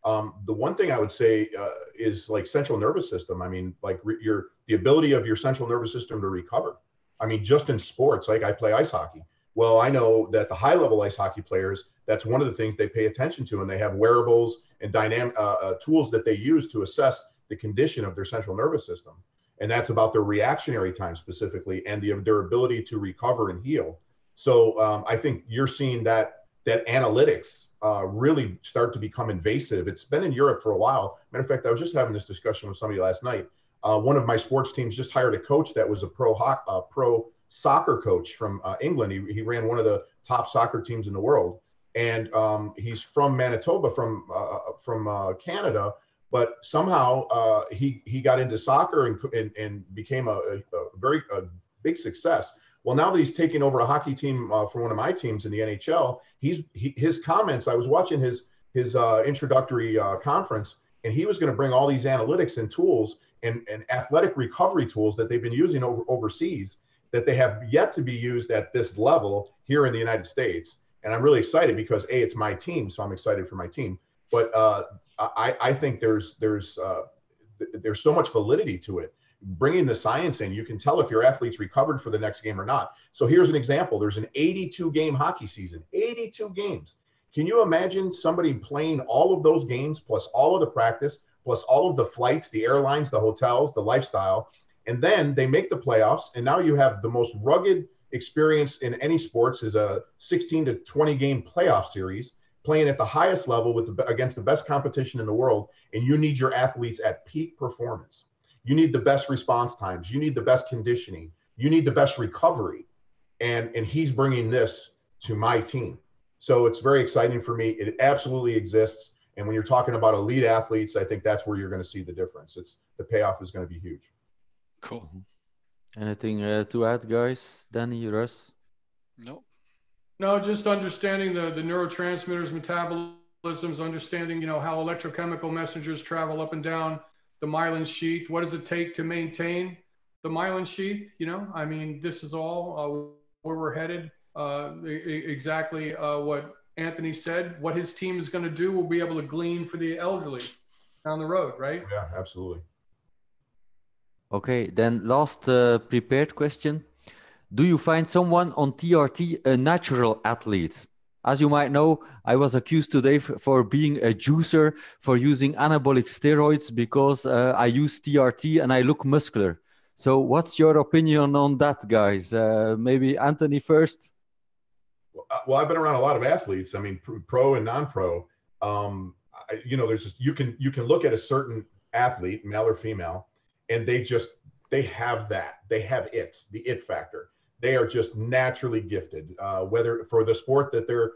D: The one thing I would say is like central nervous system. I mean, like the ability of your central nervous system to recover. I mean, just in sports, like I play ice hockey. Well, I know that the high level ice hockey players, that's one of the things they pay attention to, and they have wearables and dynamic tools that they use to assess the condition of their central nervous system. and that's about their reactionary time specifically and their ability to recover and heal. So I think you're seeing that analytics really start to become invasive. It's been in Europe for a while. Matter of fact, I was just having this discussion with somebody last night. One of my sports teams just hired a coach that was a pro soccer coach from England. He ran one of the top soccer teams in the world, and he's from Manitoba, from Canada. But somehow he got into soccer and became a very big success. Well, now that he's taking over a hockey team for one of my teams in the NHL, his comments. I was watching his introductory conference, and he was going to bring all these analytics and tools and athletic recovery tools that they've been using overseas that they have yet to be used at this level here in the United States. And I'm really excited because it's my team, so I'm excited for my team. But I think there's so much validity to it. Bringing the science in, you can tell if your athlete's recovered for the next game or not. So here's an example. There's an 82-game hockey season, 82 games. Can you imagine somebody playing all of those games plus all of the practice, plus all of the flights, the airlines, the hotels, the lifestyle, and then they make the playoffs, and now you have the most rugged experience in any sports is a 16 to 20 game playoff series, playing at the highest level against the best competition in the world, and you need your athletes at peak performance. You need the best response times. You need the best conditioning. You need the best recovery. And he's bringing this to my team. So it's very exciting for me. It absolutely exists. And when you're talking about elite athletes, I think that's where you're going to see the difference. The payoff is going to be huge.
A: Cool.
B: Anything to add, guys? Danny, Russ?
A: Nope.
C: No, just understanding the neurotransmitters, metabolisms, understanding, how electrochemical messengers travel up and down the myelin sheath. What does it take to maintain the myelin sheath? I mean, this is all where we're headed. Exactly what Anthony said. What his team is going to do, we'll be able to glean for the elderly down the road, right?
D: Yeah, absolutely.
B: Okay, then last prepared question. Do you find someone on TRT a natural athlete? As you might know, I was accused today for being a juicer, for using anabolic steroids because I use TRT and I look muscular. So what's your opinion on that, guys? Maybe Anthony first.
D: Well, I've been around a lot of athletes. I mean, pro and non-pro. There's just you can look at a certain athlete, male or female, and they have that. They have the it factor. They are just naturally gifted, whether for the sport that they're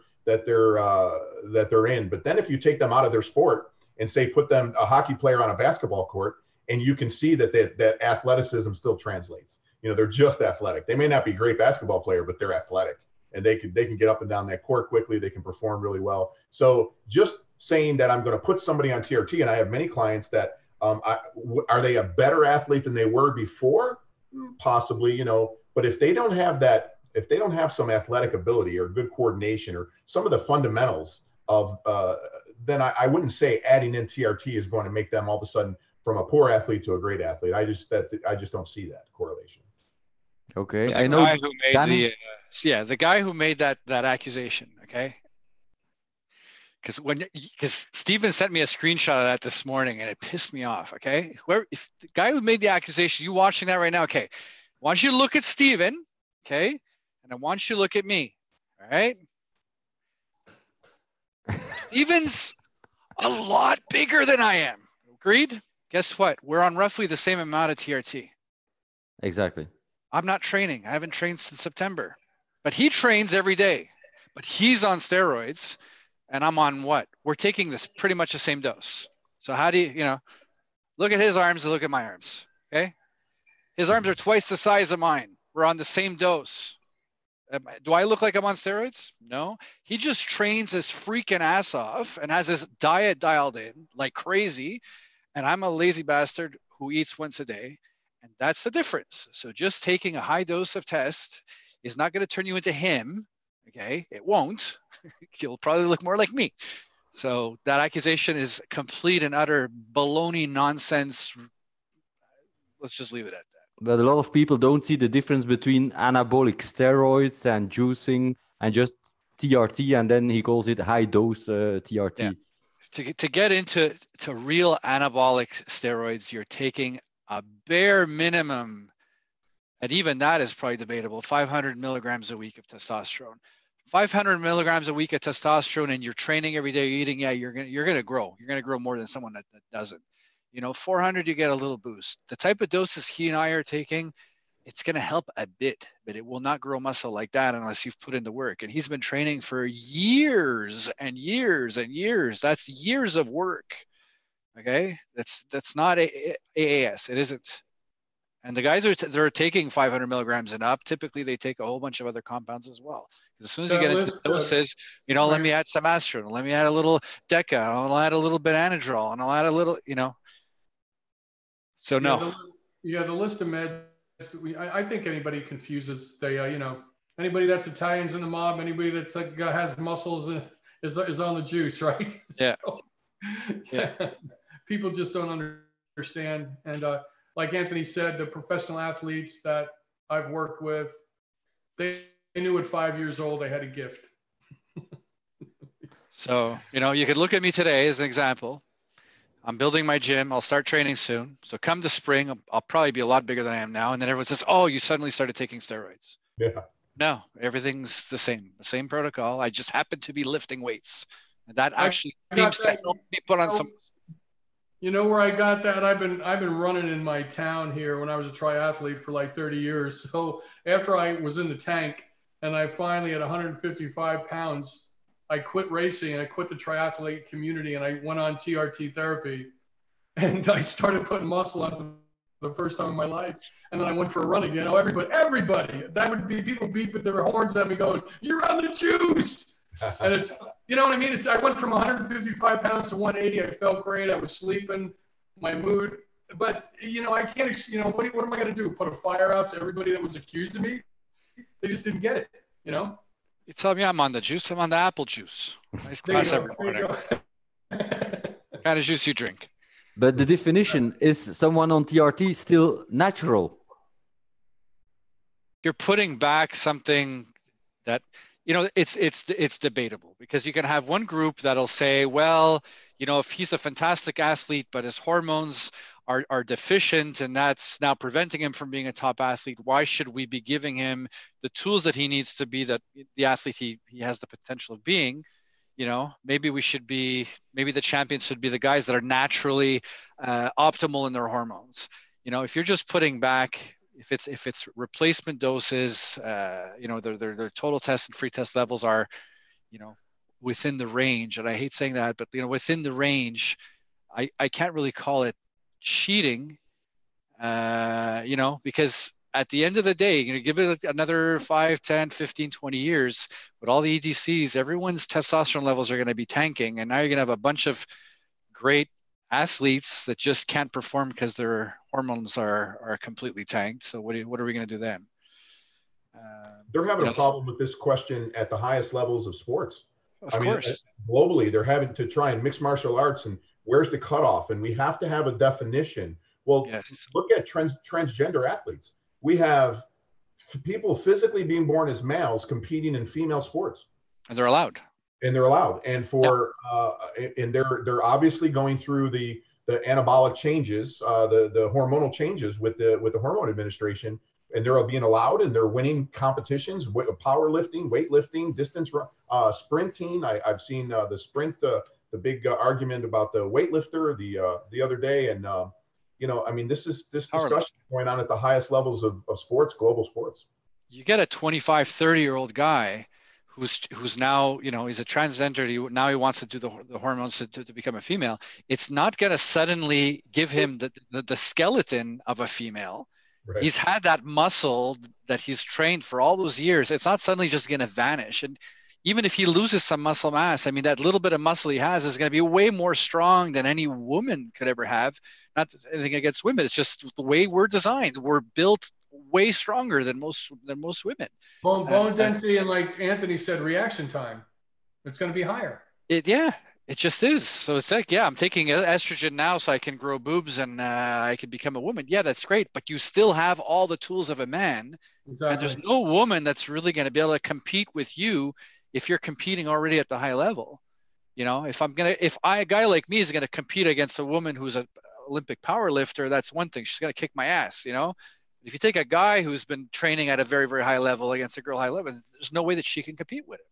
D: in. But then if you take them out of their sport and say put them a hockey player on a basketball court, and you can see that athleticism still translates. They're just athletic. They may not be a great basketball player, but they're athletic, and they can get up and down that court quickly. They can perform really well. So just saying that I'm going to put somebody on TRT, and I have many clients that are they a better athlete than they were before? Possibly, but if they don't have some athletic ability or good coordination or some of the fundamentals of, then I wouldn't say adding in TRT is going to make them all of a sudden from a poor athlete to a great athlete. I just don't see that correlation.
B: Okay,
A: the
B: I know.
A: Guy who made the guy who made that accusation. Okay. Because Steven sent me a screenshot of that this morning and it pissed me off. Okay. If the guy who made the accusation, you watching that right now. Okay. I want you to look at Steven. Okay. And I want you to look at me. All right. Steven's a lot bigger than I am. Agreed? Guess what? We're on roughly the same amount of TRT.
B: Exactly.
A: I'm not training. I haven't trained since September. But he trains every day. But he's on steroids. And I'm on what? We're taking this pretty much the same dose. So how do you, look at his arms and look at my arms. Okay. His arms are twice the size of mine. We're on the same dose. Do I look like I'm on steroids? No. He just trains his freaking ass off and has his diet dialed in like crazy. And I'm a lazy bastard who eats once a day. And that's the difference. So just taking a high dose of test is not going to turn you into him. Okay. It won't. You'll probably look more like me. So that accusation is complete and utter baloney nonsense. Let's just leave it at that.
B: But a lot of people don't see the difference between anabolic steroids and juicing and just TRT, and then he calls it high dose TRT.
A: Yeah. To get into real anabolic steroids, you're taking a bare minimum, and even that is probably debatable, 500 milligrams a week of testosterone. 500 milligrams a week of testosterone, and you're training every day, you're eating, yeah, you're gonna grow. You're gonna grow more than someone that doesn't. 400, you get a little boost. The type of doses he and I are taking, it's gonna help a bit, but it will not grow muscle like that unless you've put in the work. And he's been training for years and years and years. That's years of work. Okay, that's not AAS. It isn't. And the guys they're taking 500 milligrams and up. Typically, they take a whole bunch of other compounds as well. Because as soon as you get into the doses, let me add some aspirin, let me add a little Deca, I'll add a little Benadryl, and I'll add a little, So no.
C: The list of meds. I think anybody confuses. Anybody that's Italians in the mob, anybody that's has muscles is on the juice, right?
A: Yeah.
C: So, yeah. People just don't understand. And like Anthony said, the professional athletes that I've worked with, they knew at 5 years old they had a gift.
A: So, you could look at me today as an example. I'm building my gym. I'll start training soon. So come the spring, I'll probably be a lot bigger than I am now. And then everyone says, oh, you suddenly started taking steroids.
D: Yeah.
A: No, everything's the same protocol. I just happen to be lifting weights. And that actually seems to help me put on some.
C: You know where I got that? I've been running in my town here when I was a triathlete for like 30 years. So after I was in the tank and I finally at 155 pounds, I quit racing and I quit the triathlete community and I went on TRT therapy and I started putting muscle on for the first time in my life. And then I went for a run again. Oh, everybody, that would be people beeping their horns at me going, you're on the juice. And it's, you know what I mean? I went from 155 pounds to 180. I felt great. I was sleeping, my mood. But, I can't, what am I going to do? Put a fire out to everybody that was accused of me? They just didn't get it, You
A: tell me I'm on the juice. I'm on the apple juice. Nice class every morning. What kind of juice you drink?
B: But the definition is someone on TRT still natural.
A: You're putting back something that, it's debatable because you can have one group that'll say, well, if he's a fantastic athlete, but his hormones are deficient and that's now preventing him from being a top athlete, why should we be giving him the tools that he needs to be the athlete he has the potential of being? Maybe the champions should be the guys that are naturally optimal in their hormones. If you're just putting back, if it's replacement doses, their total test and free test levels are, within the range. And I hate saying that, but within the range, I can't really call it cheating, because at the end of the day, give it another 5, 10, 15, 20 years with all the EDCs, everyone's testosterone levels are going to be tanking. And now you're going to have a bunch of great athletes that just can't perform because their hormones are completely tanked. So what are we going to do then?
D: They're having a problem with this question at the highest levels of sports.
A: Of course.
D: Globally, they're having to try and mix martial arts and where's the cutoff? And we have to have a definition. Well, yes. Look at transgender athletes. We have people physically being born as males competing in female sports.
A: And they're allowed.
D: And they're obviously going through the anabolic changes, the hormonal changes with the hormone administration, and they're being allowed and they're winning competitions, powerlifting, weightlifting, distance sprinting. I've seen the sprint, the big argument about the weightlifter the other day, and this discussion going on at the highest levels of sports, global sports.
A: You get a 25, 30-year-old guy who's now, he's a transgender. He wants to do the hormones to become a female. It's not going to suddenly give him the skeleton of a female. Right. He's had that muscle that he's trained for all those years. It's not suddenly just going to vanish. And even if he loses some muscle mass, that little bit of muscle he has is going to be way more strong than any woman could ever have. Not anything against women. It's just the way we're designed. We're built way stronger than most women.
C: Bone density and, like Anthony said, reaction time. It's going to be higher.
A: It just is. So it's like, I'm taking estrogen now so I can grow boobs and I can become a woman. Yeah, that's great. But you still have all the tools of a man. Exactly. And there's no woman that's really going to be able to compete with you if you're competing already at the high level. A guy like me is going to compete against a woman who's Olympic power lifter, that's one thing. She's got to kick my ass, you know? If you take a guy who's been training at a very, very high level against a girl high level, there's no way that she can compete with him.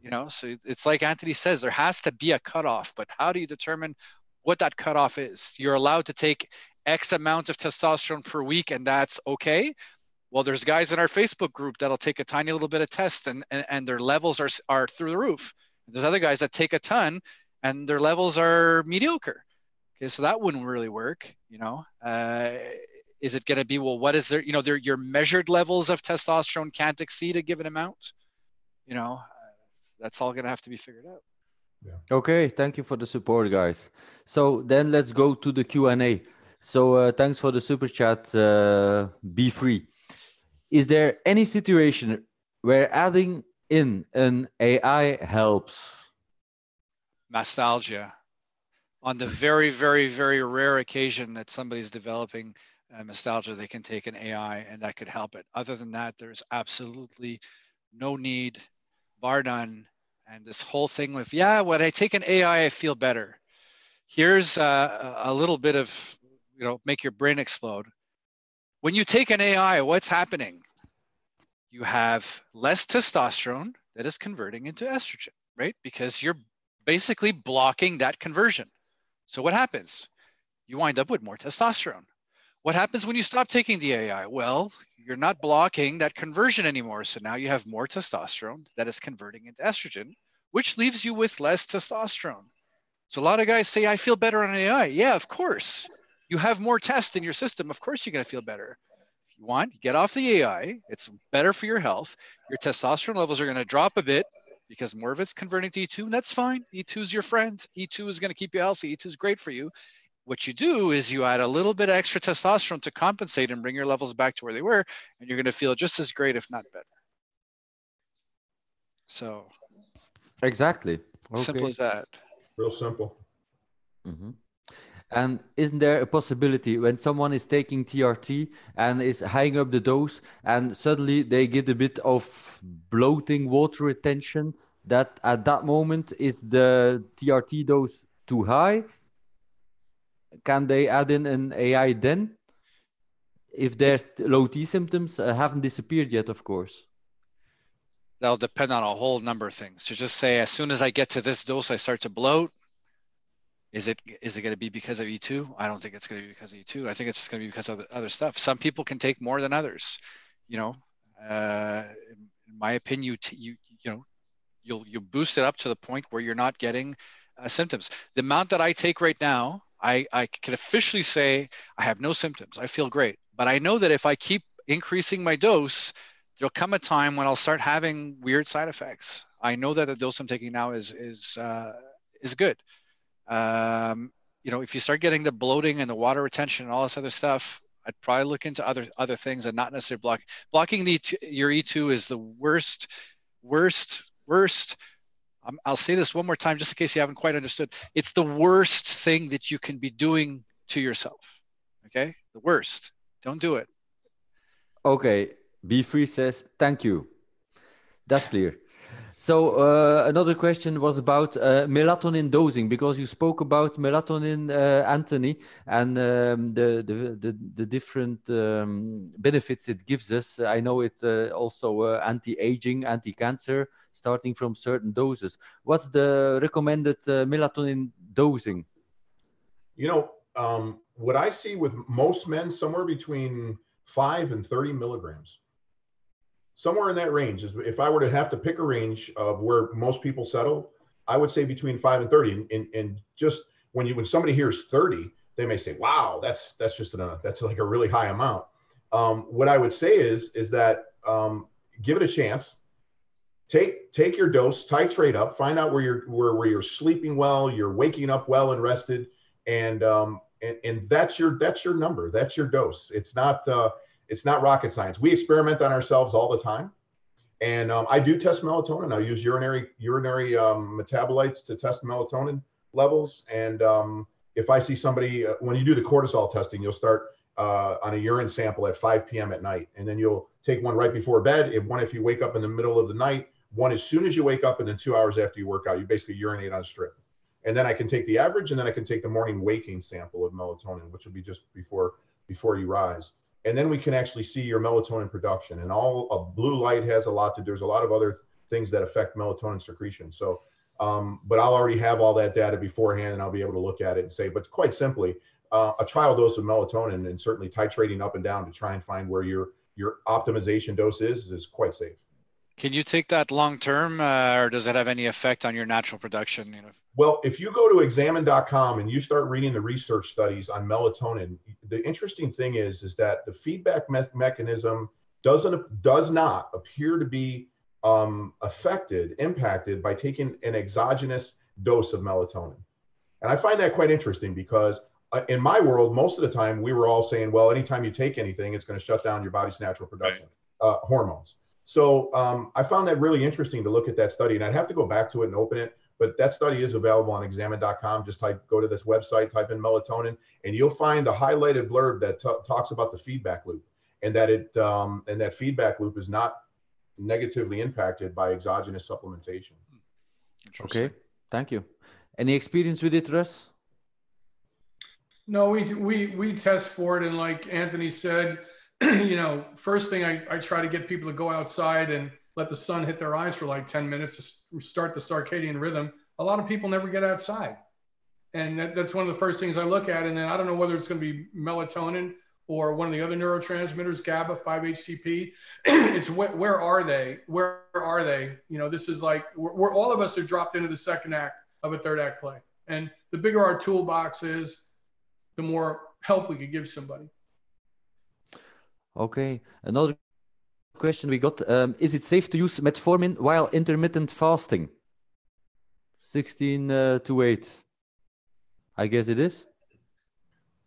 A: You know, so it's like Anthony says, there has to be a cutoff, but how do you determine what that cutoff is? You're allowed to take X amount of testosterone per week, and that's okay. Well, there's guys in our Facebook group that'll take a tiny little bit of test and their levels are through the roof. There's other guys that take a ton and their levels are mediocre. Okay, so that wouldn't really work, you know. Is it going to be, well, what is there, you know, your measured levels of testosterone can't exceed a given amount, you know, that's all going to have to be figured out.
B: Yeah. Okay, thank you for the support, guys. So then let's go to the Q&A. So thanks for the super chat, Be Free. Is there any situation where adding in an AI helps?
A: Mastalgia. On the very, very, very rare occasion that somebody's developing mastalgia, they can take an AI and that could help it. Other than that, there's absolutely no need, bar none. And this whole thing with, yeah, when I take an AI, I feel better. Here's a little bit of, you know, make your brain explode. When you take an AI, what's happening? You have less testosterone that is converting into estrogen, right? Because you're basically blocking that conversion. So what happens? You wind up with more testosterone. What happens when you stop taking the AI? Well, you're not blocking that conversion anymore. So now you have more testosterone that is converting into estrogen, which leaves you with less testosterone. So a lot of guys say, I feel better on AI. Yeah, of course. You have more tests in your system. Of course, you're going to feel better. If you want, get off the AI. It's better for your health. Your testosterone levels are going to drop a bit because more of it's converting to E2, and that's fine. E2 is your friend. E2 is going to keep you healthy. E2 is great for you. What you do is you add a little bit of extra testosterone to compensate and bring your levels back to where they were, and you're going to feel just as great, if not better. So
B: exactly. Okay.
A: Simple as that.
D: Real simple.
B: Mm-hmm. And isn't there a possibility when someone is taking TRT and is high up the dose and suddenly they get a bit of bloating, water retention, that at that moment is the TRT dose too high? Can they add in an AI then? If their low T symptoms haven't disappeared yet, of course.
A: That'll depend on a whole number of things. So just say, as soon as I get to this dose, I start to bloat. Is it going to be because of E2? I don't think it's going to be because of E2. I think it's just going to be because of other stuff. Some people can take more than others. You know, in my opinion, you'll boost it up to the point where you're not getting symptoms. The amount that I take right now, I can officially say I have no symptoms. I feel great. But I know that if I keep increasing my dose, there'll come a time when I'll start having weird side effects. I know that the dose I'm taking now is good. You know, if you start getting the bloating and the water retention and all this other stuff, I'd probably look into other things and not necessarily blocking your E2 is the worst. I'll say this one more time, just in case you haven't quite understood. It's the worst thing that you can be doing to yourself. Okay, the worst. Don't do it.
B: Okay, Be Free says thank you. That's clear. So another question was about melatonin dosing, because you spoke about melatonin, Anthony, and the different benefits it gives us. I know it also anti-aging, anti-cancer, starting from certain doses. What's the recommended melatonin dosing?
D: You know, what I see with most men, somewhere between 5 and 30 milligrams. Somewhere in that range. If I were to have to pick a range of where most people settle, I would say between 5 and 30. And just when somebody hears 30, they may say, "Wow, that's like a really high amount." What I would say is that give it a chance. Take your dose, titrate up, find out where you're sleeping well, you're waking up well and rested, and that's your number, that's your dose. It's not rocket science. We experiment on ourselves all the time. And I do test melatonin. I use urinary metabolites to test melatonin levels. And if I see somebody, when you do the cortisol testing, you'll start on a urine sample at 5 p.m. at night. And then you'll take one right before bed, one if you wake up in the middle of the night, one as soon as you wake up, and then 2 hours after you work out. You basically urinate on a strip. And then I can take the average, and then I can take the morning waking sample of melatonin, which will be just before you rise. And then we can actually see your melatonin production. And blue light has a lot to do. There's a lot of other things that affect melatonin secretion. So, but I'll already have all that data beforehand, and I'll be able to look at it and say, but quite simply, a trial dose of melatonin, and certainly titrating up and down to try and find where your optimization dose is quite safe.
A: Can you take that long term, or does it have any effect on your natural production?
D: Well, if you go to examine.com and you start reading the research studies on melatonin, the interesting thing is that the feedback mechanism does not appear to be impacted by taking an exogenous dose of melatonin. And I find that quite interesting because in my world, most of the time we were all saying, well, anytime you take anything, it's going to shut down your body's natural production, hormones. So I found that really interesting to look at that study, and I'd have to go back to it and open it. But that study is available on examine.com. Just go to this website, type in melatonin, and you'll find a highlighted blurb that talks about the feedback loop, and that that feedback loop is not negatively impacted by exogenous supplementation.
B: Okay, thank you. Any experience with it, Russ?
C: No, we test for it, and like Anthony said, first thing I try to get people to go outside and let the sun hit their eyes for like 10 minutes to start the circadian rhythm. A lot of people never get outside. And that's one of the first things I look at. And then I don't know whether it's going to be melatonin or one of the other neurotransmitters, GABA, 5-HTP. It's where are they? Where are they? This is like, we're all of us are dropped into the second act of a third act play. And the bigger our toolbox is, the more help we could give somebody.
B: Okay, another question we got, is it safe to use metformin while intermittent fasting? 16 to 8. I guess it is.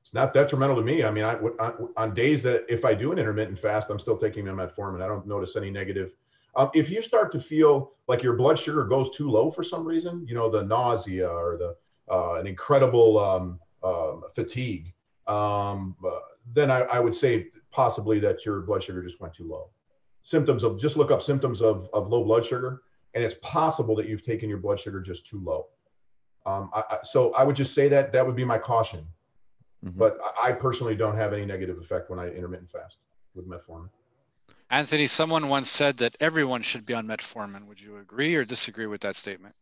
D: It's not detrimental to me. I mean, on days that if I do an intermittent fast, I'm still taking my metformin. I don't notice any negative. If you start to feel like your blood sugar goes too low for some reason, the nausea or an incredible fatigue, then I would say possibly that your blood sugar just went too low. Just look up symptoms of low blood sugar, and it's possible that you've taken your blood sugar just too low. So I would just say that would be my caution. Mm-hmm. But I personally don't have any negative effect when I intermittent fast with metformin.
A: Anthony, someone once said that everyone should be on metformin. Would you agree or disagree with that statement?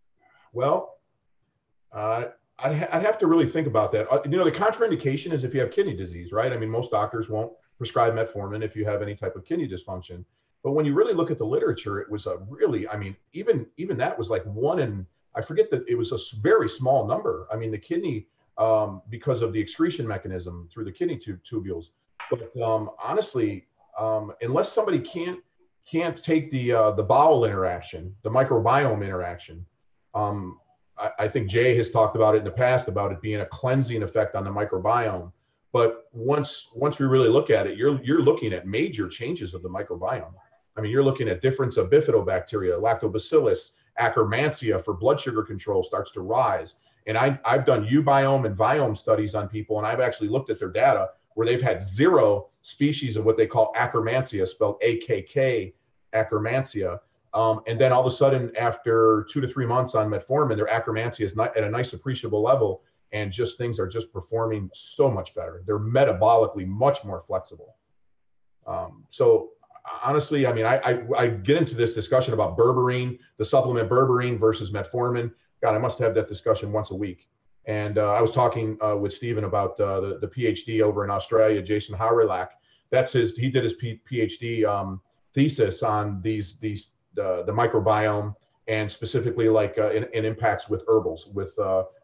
D: Well, I'd have to really think about that. The contraindication is if you have kidney disease, right? I mean, most doctors won't prescribe metformin if you have any type of kidney dysfunction. But when you really look at the literature, it was even that was like I forget that it was a very small number. I mean, the kidney, because of the excretion mechanism through the kidney tubules. But honestly, unless somebody can't take the bowel interaction, the microbiome interaction, I think Jay has talked about it in the past about it being a cleansing effect on the microbiome. But once we really look at it, you're looking at major changes of the microbiome. I mean, you're looking at difference of bifidobacteria, lactobacillus, Akkermansia for blood sugar control starts to rise. And I've done eubiome and biome studies on people, and I've actually looked at their data where they've had 0 species of what they call Akkermansia, spelled AKK, Akkermansia. And then all of a sudden, after 2 to 3 months on metformin, their Akkermansia is not at a nice appreciable level, and things are just performing so much better. They're metabolically much more flexible. So honestly, I mean, I get into this discussion about berberine, the supplement berberine versus metformin. God, I must have that discussion once a week. And I was talking with Stephen about the PhD over in Australia, Jason Hawrylak. He did his PhD thesis on the microbiome, and specifically like in impacts with herbals, with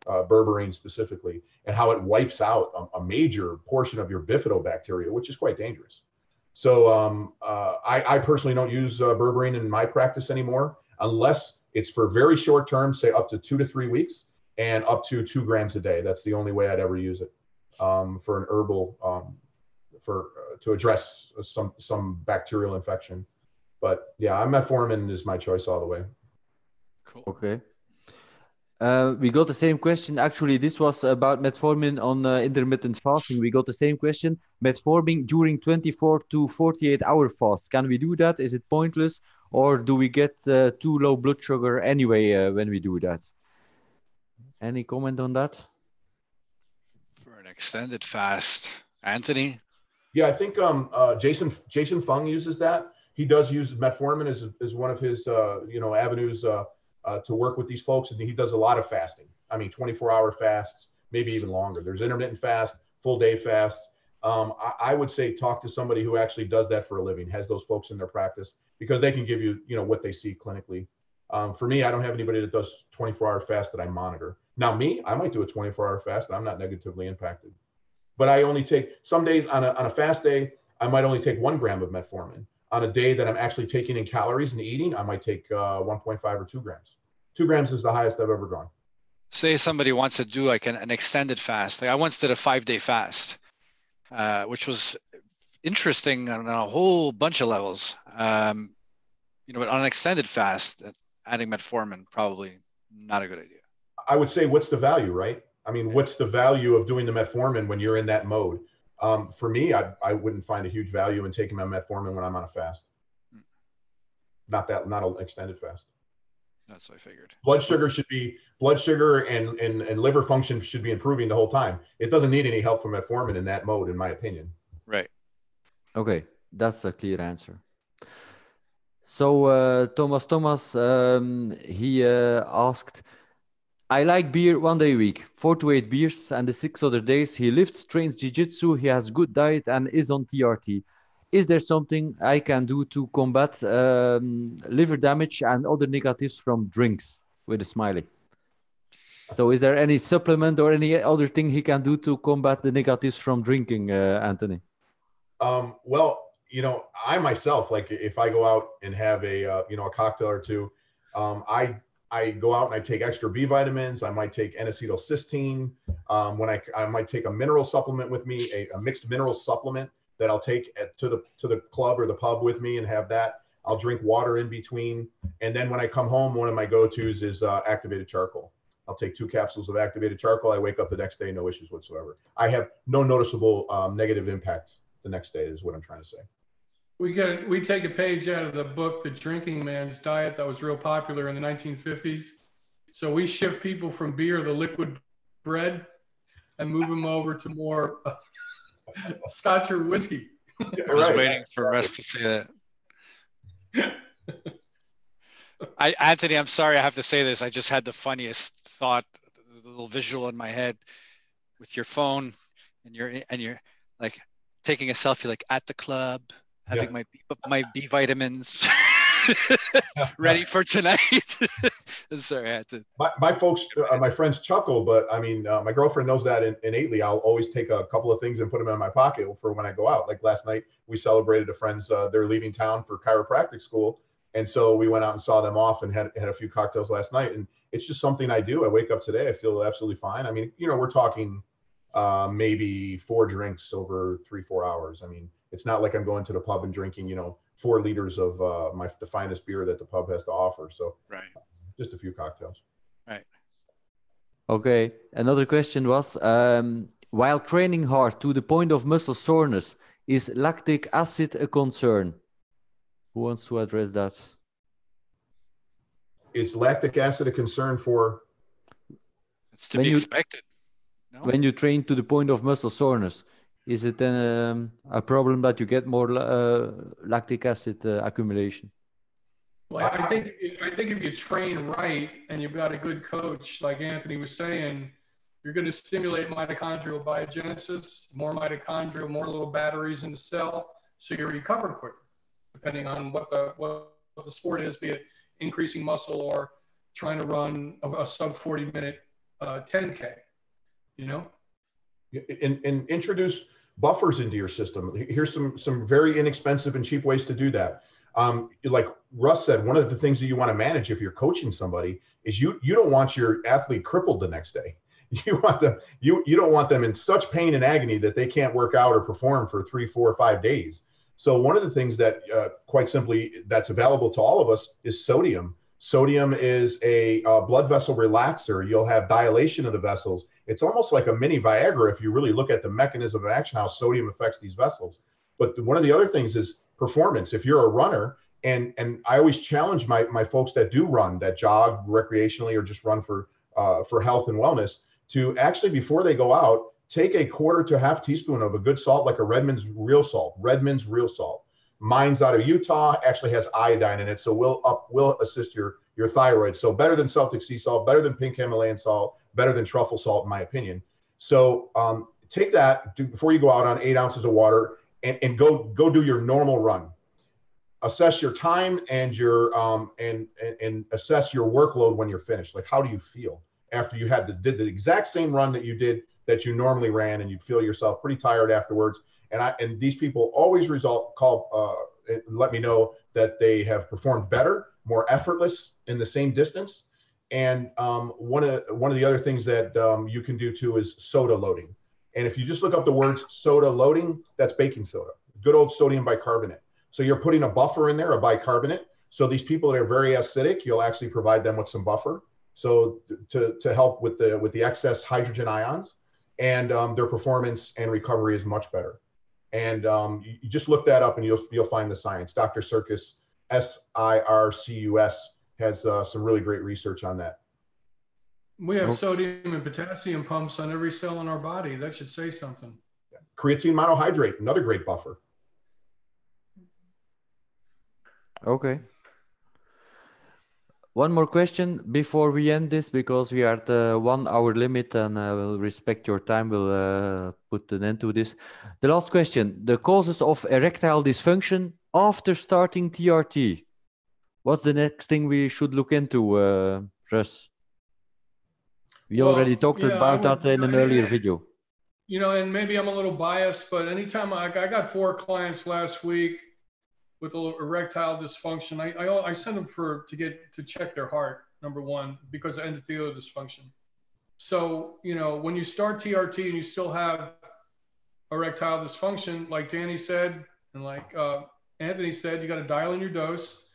D: berberine specifically, and how it wipes out a major portion of your bifidobacteria, which is quite dangerous. So I personally don't use berberine in my practice anymore, unless it's for very short term, say up to 2 to 3 weeks, and up to 2 grams a day. That's the only way I'd ever use it for an herbal, to address some bacterial infection. But yeah, metformin is my choice all the way.
A: Cool.
B: Okay. We got the same question. Actually, this was about metformin on intermittent fasting. We got the same question. Metformin during 24 to 48 hour fast. Can we do that? Is it pointless? Or do we get too low blood sugar anyway when we do that? Any comment on that?
A: For an extended fast, Anthony?
D: Yeah, I think Jason Fung uses that. He does use metformin as one of his avenues to work with these folks, and he does a lot of fasting. I mean, 24-hour fasts, maybe even longer. There's intermittent fast, full day fasts. I would say talk to somebody who actually does that for a living, has those folks in their practice, because they can give you, what they see clinically. For me, I don't have anybody that does 24-hour fast that I monitor. Now, I might do a 24-hour fast, and I'm not negatively impacted. But I only take, some days on a fast day, I might only take 1 gram of metformin. On a day that I'm actually taking in calories and eating, I might take 1.5 or 2 grams. 2 grams is the highest I've ever gone.
A: Say somebody wants to do like an extended fast. Like I once did a 5-day fast, which was interesting on a whole bunch of levels. But on an extended fast, adding metformin, probably not a good idea.
D: I would say, what's the value, right? I mean, what's the value of doing the metformin when you're in that mode? For me, I wouldn't find a huge value in taking my metformin when I'm on a fast. Not an extended fast.
A: That's what I figured. Blood
D: sugar and liver function should be improving the whole time. It doesn't need any help from metformin in that mode, in my opinion.
A: Right.
B: Okay, that's a clear answer. So Thomas, he asked, I like beer 1 day a week, 4 to 8 beers, and the 6 other days he lifts, trains jiu-jitsu, he has good diet and is on TRT. Is there something I can do to combat liver damage and other negatives from drinks? With a smiley. So is there any supplement or any other thing he can do to combat the negatives from drinking, Anthony?
D: Well, I myself, like if I go out and have a cocktail or two, I go out and I take extra B vitamins. I might take N-acetylcysteine. I might take a mineral supplement with me, a mixed mineral supplement that I'll take to the club or the pub with me and have that. I'll drink water in between. And then when I come home, one of my go-tos is activated charcoal. I'll take 2 capsules of activated charcoal. I wake up the next day, no issues whatsoever. I have no noticeable negative impact the next day is what I'm trying to say.
C: We take a page out of the book, The Drinking Man's Diet, that was real popular in the 1950s. So we shift people from beer to liquid bread and move them over to more scotch or whiskey.
A: I was waiting for Russ to say that. Anthony, I'm sorry I have to say this. I just had the funniest thought, the little visual in my head with your phone and you're like taking a selfie like at the club, having my B vitamins ready for tonight. Sorry, I had to.
D: My folks, my friends chuckle, but I mean, my girlfriend knows that innately. I'll always take a couple of things and put them in my pocket for when I go out. Like last night, we celebrated a friend's, they're leaving town for chiropractic school. And so we went out and saw them off and had a few cocktails last night. And it's just something I do. I wake up today, I feel absolutely fine. I mean, we're talking maybe 4 drinks over 3-4 hours. I mean, it's not like I'm going to the pub and drinking, 4 liters of the finest beer that the pub has to offer. So
A: right.
D: Just a few cocktails.
A: Right.
B: Okay. Another question was, while training hard to the point of muscle soreness, is lactic acid a concern? Who wants to address that?
D: Is lactic acid a concern for?
A: It's to be expected. No?
B: When you train to the point of muscle soreness, is it then a problem that you get more lactic acid accumulation?
C: Well, I think if you train right and you've got a good coach, like Anthony was saying, you're going to stimulate mitochondrial biogenesis, more mitochondria, more little batteries in the cell, so you recover quicker, depending on what the sport is, be it increasing muscle or trying to run a sub 40-minute 10K,
D: And introduce buffers into your system. Here's some very inexpensive and cheap ways to do that. Like Russ said, one of the things that you want to manage if you're coaching somebody is you don't want your athlete crippled the next day. You don't want them in such pain and agony that they can't work out or perform for 3, 4, 5 days. So one of the things that quite simply that's available to all of us is sodium. Sodium is a blood vessel relaxer. You'll have dilation of the vessels. It's almost like a mini Viagra if you really look at the mechanism of action, how sodium affects these vessels. But one of the other things is performance. If you're a runner, and I always challenge my folks that do run, that jog recreationally or just run for for health and wellness, to actually, before they go out, take a quarter to half teaspoon of a good salt, like a Redmond's real salt. Redmond's real salt. Mine's out of Utah, actually has iodine in it, so will assist your thyroid. So better than Celtic sea salt, better than pink Himalayan salt, better than truffle salt, in my opinion. So take that before you go out on 8 ounces of water, and go do your normal run. Assess your time and your and assess your workload when you're finished. Like, how do you feel after you did the exact same run that you normally ran, and you feel yourself pretty tired afterwards? And these people always let me know that they have performed better, more effortless in the same distance. And one of the other things that you can do too is soda loading. And if you just look up the words soda loading, that's baking soda, good old sodium bicarbonate. So you're putting a buffer in there, a bicarbonate. So these people that are very acidic, you'll actually provide them with some buffer, so to help with the excess hydrogen ions, and their performance and recovery is much better. And you just look that up, and you'll find the science. Dr. Circus, SIRCUS, has some really great research on that.
C: We have sodium and potassium pumps on every cell in our body. That should say something.
D: Creatine monohydrate, another great buffer.
B: Okay. One more question before we end this, because we are at the 1 hour limit, and we'll respect your time. We'll put an end to this. The last question: the causes of erectile dysfunction after starting TRT. What's the next thing we should look into, Russ? We already talked about that in an earlier video.
C: And maybe I'm a little biased, but anytime I got 4 clients last week with a little erectile dysfunction, I send them to check their heart, number one, because of endothelial dysfunction. So, when you start TRT and you still have erectile dysfunction, like Danny said, and like Anthony said, you got to dial in your dose.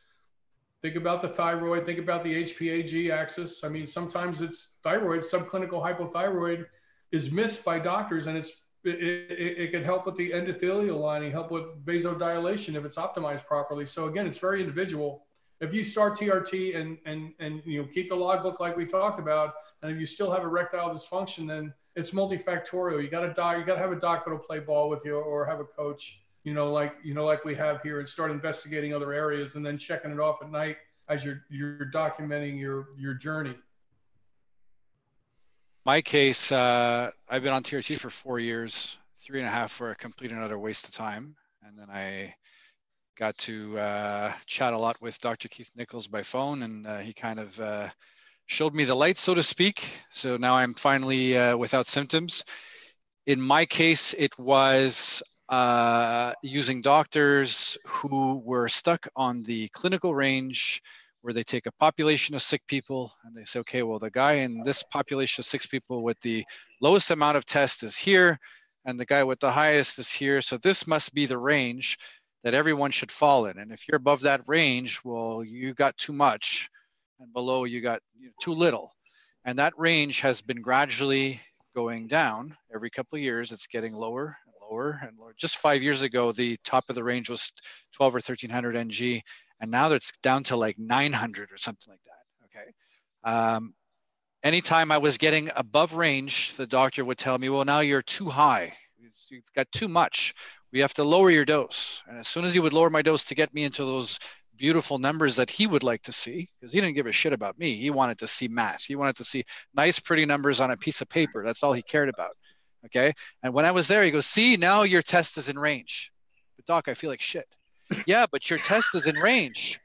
C: Think about the thyroid, think about the HPAG axis. I mean, sometimes it's thyroid, subclinical hypothyroid is missed by doctors, and it can help with the endothelial lining, help with vasodilation if it's optimized properly. So again, it's very individual. If you start TRT and keep the logbook like we talked about, and if you still have erectile dysfunction, then it's multifactorial. You got to have a doc that'll play ball with you, or have a coach, like we have here, and start investigating other areas, and then checking it off at night as you're documenting your journey.
A: My case, I've been on TRT for 4 years, 3.5 were a complete and utter waste of time. And then I got to chat a lot with Dr. Keith Nichols by phone, and he kind of showed me the light, so to speak. So now I'm finally without symptoms. In my case, it was using doctors who were stuck on the clinical range, where they take a population of sick people and they say, okay, well, the guy in this population of 6 people with the lowest amount of test is here, and the guy with the highest is here. So this must be the range that everyone should fall in. And if you're above that range, well, you got too much, and below you got too little. And that range has been gradually going down every couple of years. It's getting lower and lower and lower. Just 5 years ago, the top of the range was 12 or 1300 ng. And now it's down to like 900 or something like that, okay? Anytime I was getting above range, the doctor would tell me, well, now you're too high. You've got too much. We have to lower your dose. And as soon as he would lower my dose to get me into those beautiful numbers that he would like to see, because he didn't give a shit about me. He wanted to see mass. He wanted to see nice, pretty numbers on a piece of paper. That's all he cared about, okay? And when I was there, he goes, see, now your test is in range. But doc, I feel like shit. Yeah, but your test is in range.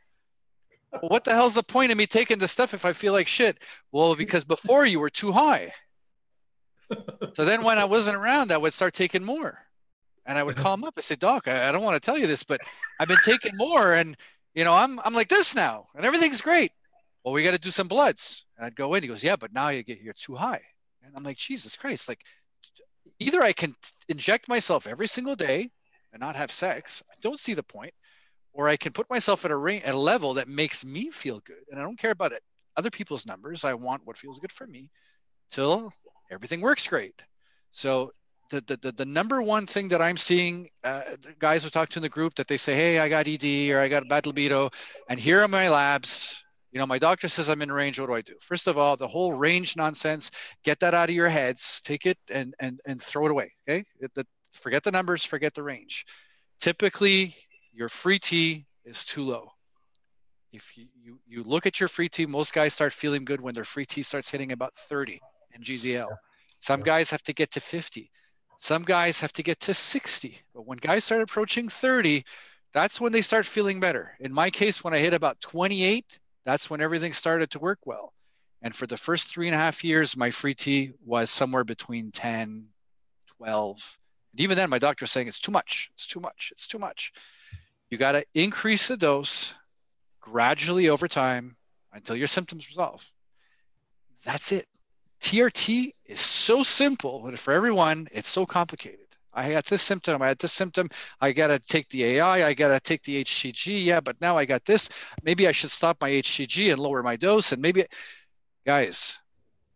A: Well, what the hell's the point of me taking this stuff if I feel like shit? Well, because before you were too high. So then when I wasn't around, I would start taking more. And I would call him up. I said, doc, I don't want to tell you this, but I've been taking more, and I'm like this now, and everything's great. Well, we got to do some bloods. And I'd go in. He goes, yeah, but now you're too high. And I'm like, Jesus Christ. Like, either I can inject myself every single day and not have sex, I don't see the point, or I can put myself at a level that makes me feel good, and I don't care about other people's numbers. I want what feels good for me till everything works great. So the number one thing that I'm seeing, the guys who talk to in the group, that they say, hey, I got ED or I got bad libido, and here are my labs, My doctor says I'm in range. What do I do? First of all, the whole range nonsense, get that out of your heads, take it and throw it away. Okay. Forget the numbers, forget the range. Typically, your free T is too low. If you look at your free T, most guys start feeling good when their free T starts hitting about 30 in GZL. Some guys have to get to 50. Some guys have to get to 60. But when guys start approaching 30, that's when they start feeling better. In my case, when I hit about 28, that's when everything started to work well. And for the first 3.5 years, my free T was somewhere between 10, 12. And even then, my doctor was saying, it's too much. It's too much. It's too much. You got to increase the dose gradually over time until your symptoms resolve. That's it. TRT is so simple, but for everyone, it's so complicated. I got this symptom. I had this symptom. I got to take the AI. I got to take the HCG. Yeah, but now I got this. Maybe I should stop my HCG and lower my dose. And maybe, guys,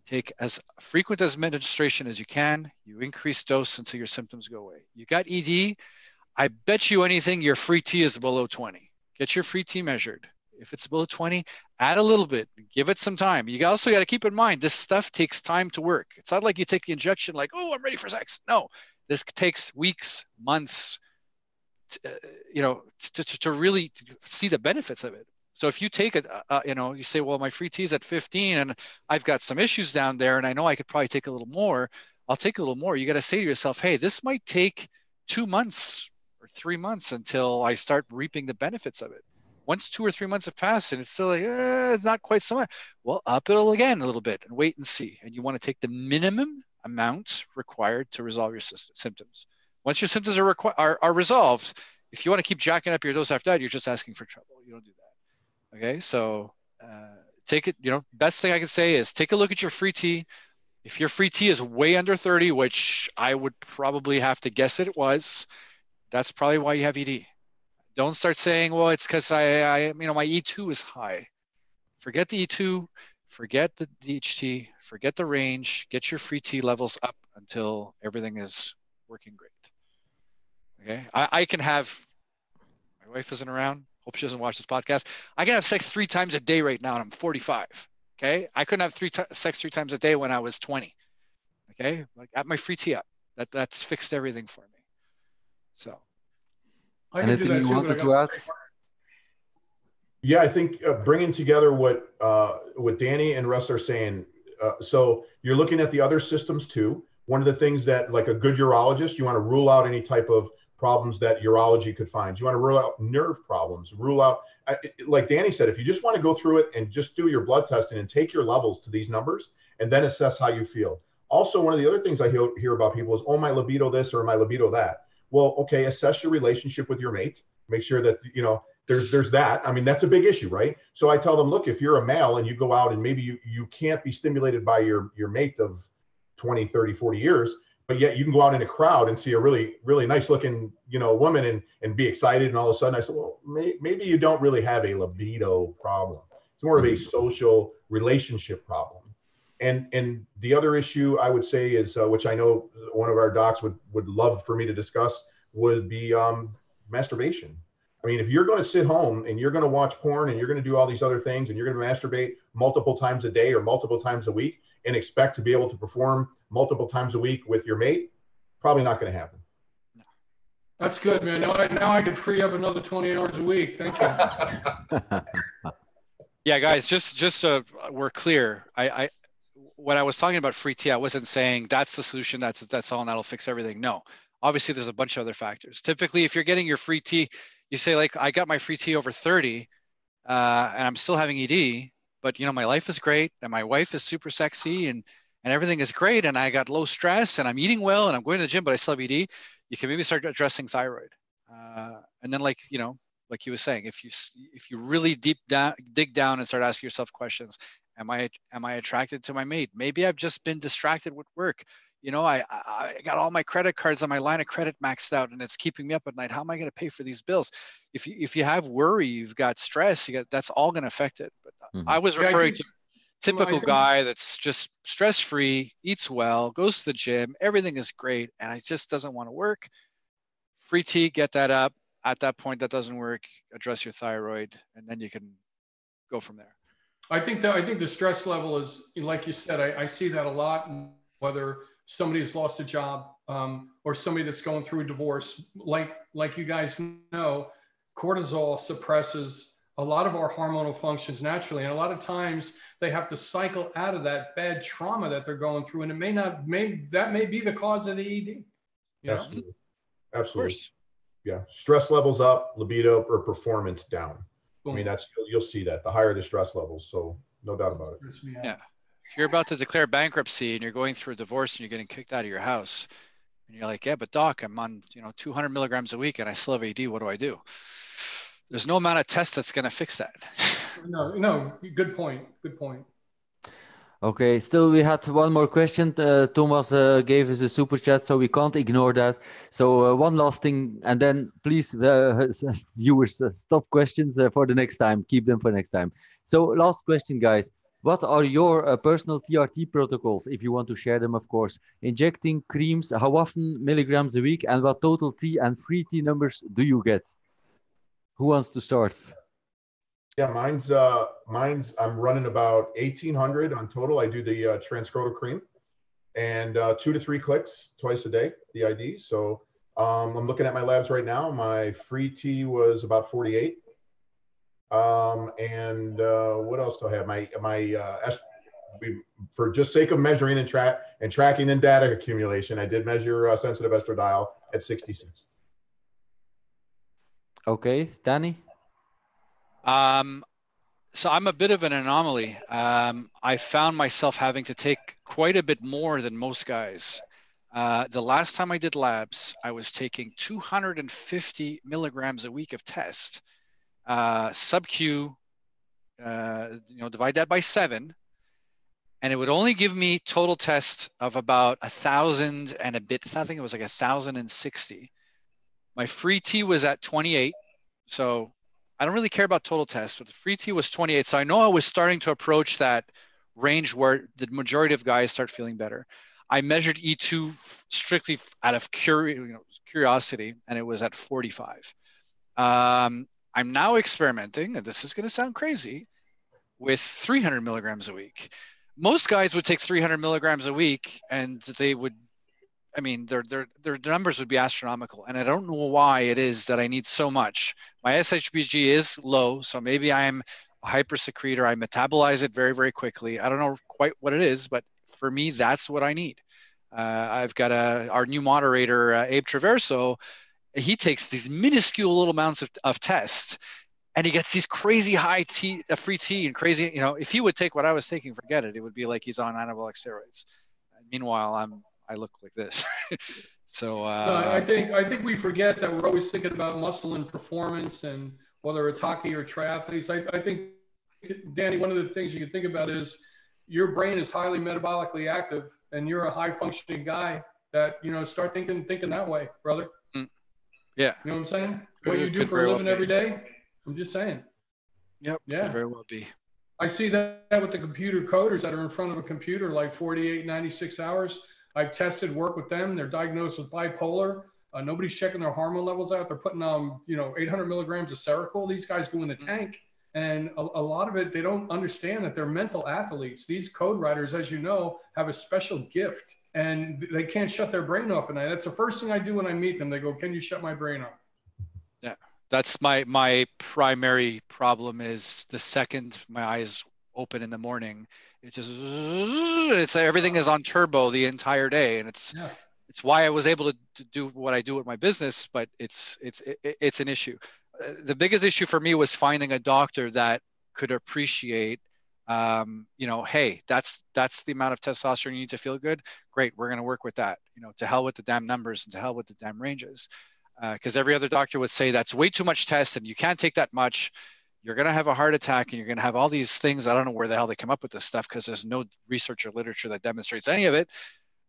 A: take as frequent as administration as you can. You increase dose until your symptoms go away. You got ED. I bet you anything your free T is below 20. Get your free T measured. If it's below 20, add a little bit, give it some time. You also got to keep in mind, this stuff takes time to work. It's not like you take the injection like, oh, I'm ready for sex. No, this takes weeks, months, to really see the benefits of it. So if you take it, you say, well, my free T is at 15 and I've got some issues down there and I know I could probably take a little more. I'll take a little more. You got to say to yourself, hey, this might take 2 months or 3 months until I start reaping the benefits of it. Once 2 or 3 months have passed and it's still like, it's not quite so much. Well, up it again a little bit and wait and see. And you want to take the minimum amount required to resolve your symptoms. Once your symptoms are resolved, if you want to keep jacking up your dose after that, you're just asking for trouble. You don't do that. Okay, so take it. Best thing I can say is take a look at your free T. If your free T is way under 30, which I would probably have to guess it was, that's probably why you have ED. Don't start saying, well, it's because my E2 is high. Forget the E2, forget the DHT, forget the range, get your free T levels up until everything is working great. Okay. I can have, my wife isn't around. Hope she doesn't watch this podcast. I can have sex 3 times a day right now and I'm 45. Okay. I couldn't have sex 3 times a day when I was 20. Okay. Like at my free T up. That's fixed everything for me. So.
C: I can do that too, but I got to.
D: Yeah, I think bringing together what Danny and Russ are saying. So you're looking at the other systems too. One of the things that, like a good urologist, you want to rule out any type of problems that urology could find. You want to rule out nerve problems, rule out, like Danny said, if you just want to go through it and just do your blood testing and take your levels to these numbers and then assess how you feel. Also, one of the other things I hear about people is, oh, my libido this or my libido that. Well, okay, assess your relationship with your mate. Make sure that, there's that. I mean, that's a big issue, right? So I tell them, look, if you're a male and you go out and maybe you can't be stimulated by your mate of 20, 30, 40 years, but yet you can go out in a crowd and see a really, really nice looking, woman and be excited. And all of a sudden I said, well, maybe you don't really have a libido problem. It's more of a social relationship problem. And the other issue I would say is, which I know one of our docs would love for me to discuss, would be masturbation. I mean, if you're going to sit home and you're going to watch porn and you're going to do all these other things and you're going to masturbate multiple times a day or multiple times a week and expect to be able to perform multiple times a week with your mate, probably not going to happen.
C: That's good, man. Now I can free up another 20 hours a week. Thank you.
A: Yeah, guys, just so we're clear, when I was talking about free T, I wasn't saying that's the solution, that's all, and that'll fix everything. No, obviously there's a bunch of other factors. Typically, if you're getting your free T, you say like, I got my free T over 30, and I'm still having ED, but my life is great, and my wife is super sexy, and everything is great, and I got low stress, and I'm eating well, and I'm going to the gym, but I still have ED. You can maybe start addressing thyroid, and then like you were saying, if you really dig down and start asking yourself questions. Am I attracted to my mate? Maybe I've just been distracted with work. I got all my credit cards on my line of credit maxed out and it's keeping me up at night. How am I going to pay for these bills? If you have worry, you've got stress, that's all going to affect it. But I was referring to typical guy that's just stress-free, eats well, goes to the gym, everything is great, and it just doesn't want to work. Free T, get that up. At that point, that doesn't work. Address your thyroid, and then you can go from there.
C: I think the stress level is, like you said, I see that a lot, whether somebody has lost a job, or somebody that's going through a divorce. Like you guys know, cortisol suppresses a lot of our hormonal functions naturally. And a lot of times they have to cycle out of that bad trauma that they're going through. And that may be the cause of the ED. You know?
D: Absolutely. Absolutely.
A: Of course.
D: Yeah. Stress levels up, libido or performance down.
C: Boom.
D: I mean, you'll see that the higher the stress levels. So no doubt about it.
A: Yeah. If you're about to declare bankruptcy and you're going through a divorce and you're getting kicked out of your house and you're like, yeah, but doc, I'm on, 200 milligrams a week and I still have AD. What do I do? There's no amount of tests that's going to fix that.
C: No, good point. Good point.
B: Okay, still we had one more question. Thomas gave us a super chat, so we can't ignore that. So one last thing, and then please, viewers, stop questions for the next time. Keep them for next time. So last question, guys. What are your personal TRT protocols, if you want to share them, of course? Injecting creams, how often milligrams a week, and what total T and free T numbers do you get? Who wants to start?
D: Yeah, mine's I'm running about 1,800 on total. I do the transcrotal cream and 2 to 3 clicks twice a day, the ID. So I'm looking at my labs right now. My free T was about 48. And what else do I have? For just sake of measuring and tracking and data accumulation, I did measure sensitive estradiol at 66.
B: Okay, Danny?
A: So I'm a bit of an anomaly. I found myself having to take quite a bit more than most guys. The last time I did labs, I was taking 250 milligrams a week of test. Sub-Q, divide that by 7, and it would only give me total test of about 1,000 and a bit. I think it was like 1,060. My free T was at 28. So I don't really care about total test, but the free T was 28. So I know I was starting to approach that range where the majority of guys start feeling better. I measured E2 strictly out of curiosity, and it was at 45. I'm now experimenting, and this is going to sound crazy, with 300 milligrams a week. Most guys would take 300 milligrams a week, and they would, I mean, their numbers would be astronomical. And I don't know why it is that I need so much. My SHBG is low, so maybe I'm a hypersecretor. I metabolize it very, very quickly. I don't know quite what it is, but for me, that's what I need. I've got our new moderator, Abe Traverso. He takes these minuscule little amounts of test, and he gets these crazy high free T and crazy, if he would take what I was taking, forget it. It would be like he's on anabolic steroids. Meanwhile, I look like this. So
C: no, I think we forget that we're always thinking about muscle and performance, and whether it's hockey or triathletes. I think, Danny, one of the things you can think about is your brain is highly metabolically active, and you're a high functioning guy that, start thinking that way, brother.
A: Yeah.
C: You know what I'm saying? What you do for a living every day. I'm just saying.
A: Yep. Yeah. Could very well be.
C: I see that with the computer coders that are in front of a computer like 48, 96 hours. I've tested work with them. They're diagnosed with bipolar. Nobody's checking their hormone levels out. They're putting 800 milligrams of Seroquel. These guys go in the tank. And a lot of it, they don't understand that they're mental athletes. These code writers, as you know, have a special gift, and they can't shut their brain off at night. That's the first thing I do when I meet them. They go, "Can you shut my brain off?"
A: Yeah, that's my primary problem. Is the second my eyes open in the morning, it's everything is on turbo the entire day, and it's why I was able to do what I do with my business, but it's an issue. The biggest issue for me was finding a doctor that could appreciate, hey, that's the amount of testosterone you need to feel good. Great, we're going to work with that. To hell with the damn numbers and to hell with the damn ranges, because every other doctor would say that's way too much test and you can't take that much. You're going to have a heart attack and you're going to have all these things. I don't know where the hell they come up with this stuff, because there's no research or literature that demonstrates any of it.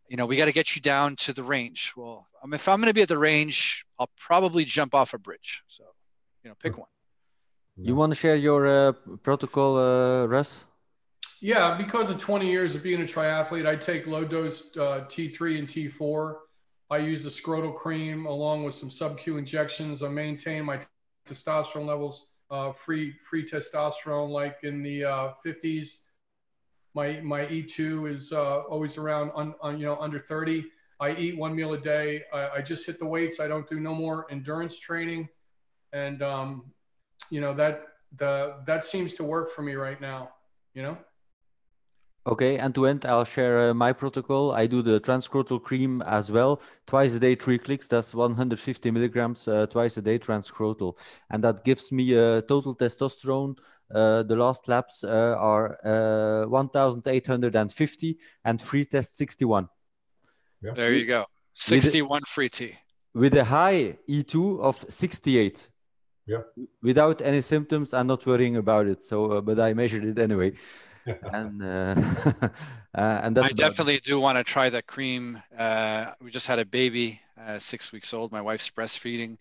A: We got to get you down to the range. Well, if I'm going to be at the range, I'll probably jump off a bridge. So, pick one.
B: You want to share your protocol, Russ?
C: Yeah, because of 20 years of being a triathlete, I take low dose T3 and T4. I use the scrotal cream along with some sub-Q injections. I maintain my testosterone levels free testosterone, like in the 50s. My E2 is always around under 30. I eat 1 meal a day. I just hit the weights. I don't do no more endurance training, and that seems to work for me right now.
B: Okay, and to end, I'll share my protocol. I do the transcrotal cream as well, twice a day, 3 clicks. That's 150 milligrams twice a day transcrotal, and that gives me total testosterone. The last labs are 1,850 and free test 61.
D: Yeah.
A: There you go. 61 free T.
B: With a high E2 of 68.
D: Yeah.
B: Without any symptoms, I'm not worrying about it. So, but I measured it anyway. And that's
A: I definitely do want to try that cream. We just had a baby, 6 weeks old. My wife's breastfeeding.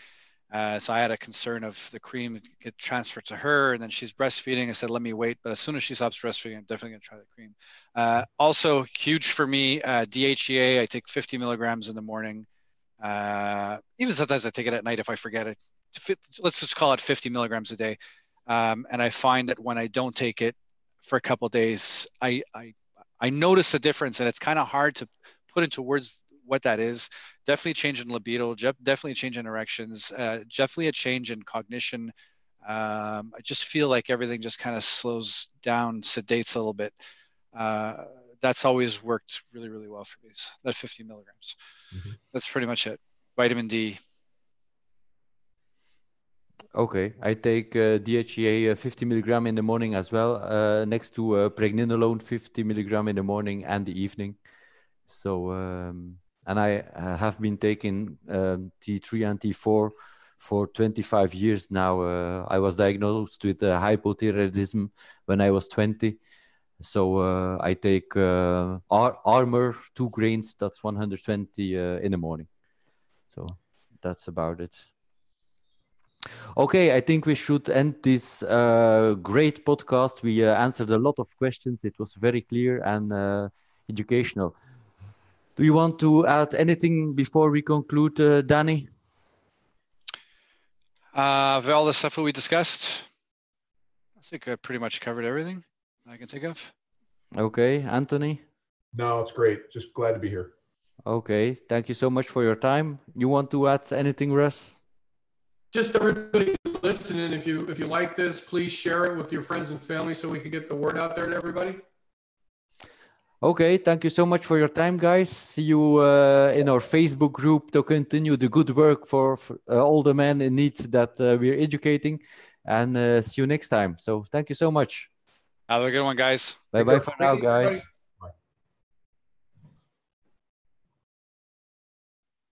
A: So I had a concern of the cream get transferred to her, and then she's breastfeeding. I said, let me wait. But as soon as she stops breastfeeding, I'm definitely going to try the cream. Also, huge for me, DHEA. I take 50 milligrams in the morning. Even sometimes I take it at night if I forget it. Let's just call it 50 milligrams a day. And I find that when I don't take it for a couple of days, I notice the difference, and it's kind of hard to put into words what that is. Definitely a change in libido, definitely a change in erections, definitely a change in cognition. I just feel like everything just kind of slows down, sedates a little bit. That's always worked really, really well for me. That 50 milligrams. Mm-hmm. That's pretty much it. Vitamin D.
B: Okay, I take DHEA 50 milligram in the morning as well, next to pregnenolone 50 milligram in the morning and the evening. So, and I have been taking T3 and T4 for 25 years now. I was diagnosed with hypothyroidism when I was 20. So I take Armor 2 grains, that's 120 in the morning. So that's about it. Okay, I think we should end this great podcast. We answered a lot of questions. It was very clear and educational. Do you want to add anything before we conclude, Danny?
A: Of all the stuff that we discussed, I think I pretty much covered everything I can think of.
B: Okay, Anthony?
D: No, it's great. Just glad to be here.
B: Okay, thank you so much for your time. You want to add anything, Russ?
C: Just everybody listening, if you like this, please share it with your friends and family so we can get the word out there to everybody.
B: Okay, thank you so much for your time, guys. See you in our Facebook group to continue the good work for all the men in need that we're educating. And see you next time. So thank you so much.
A: Have a good one, guys.
B: Bye-bye for now, guys.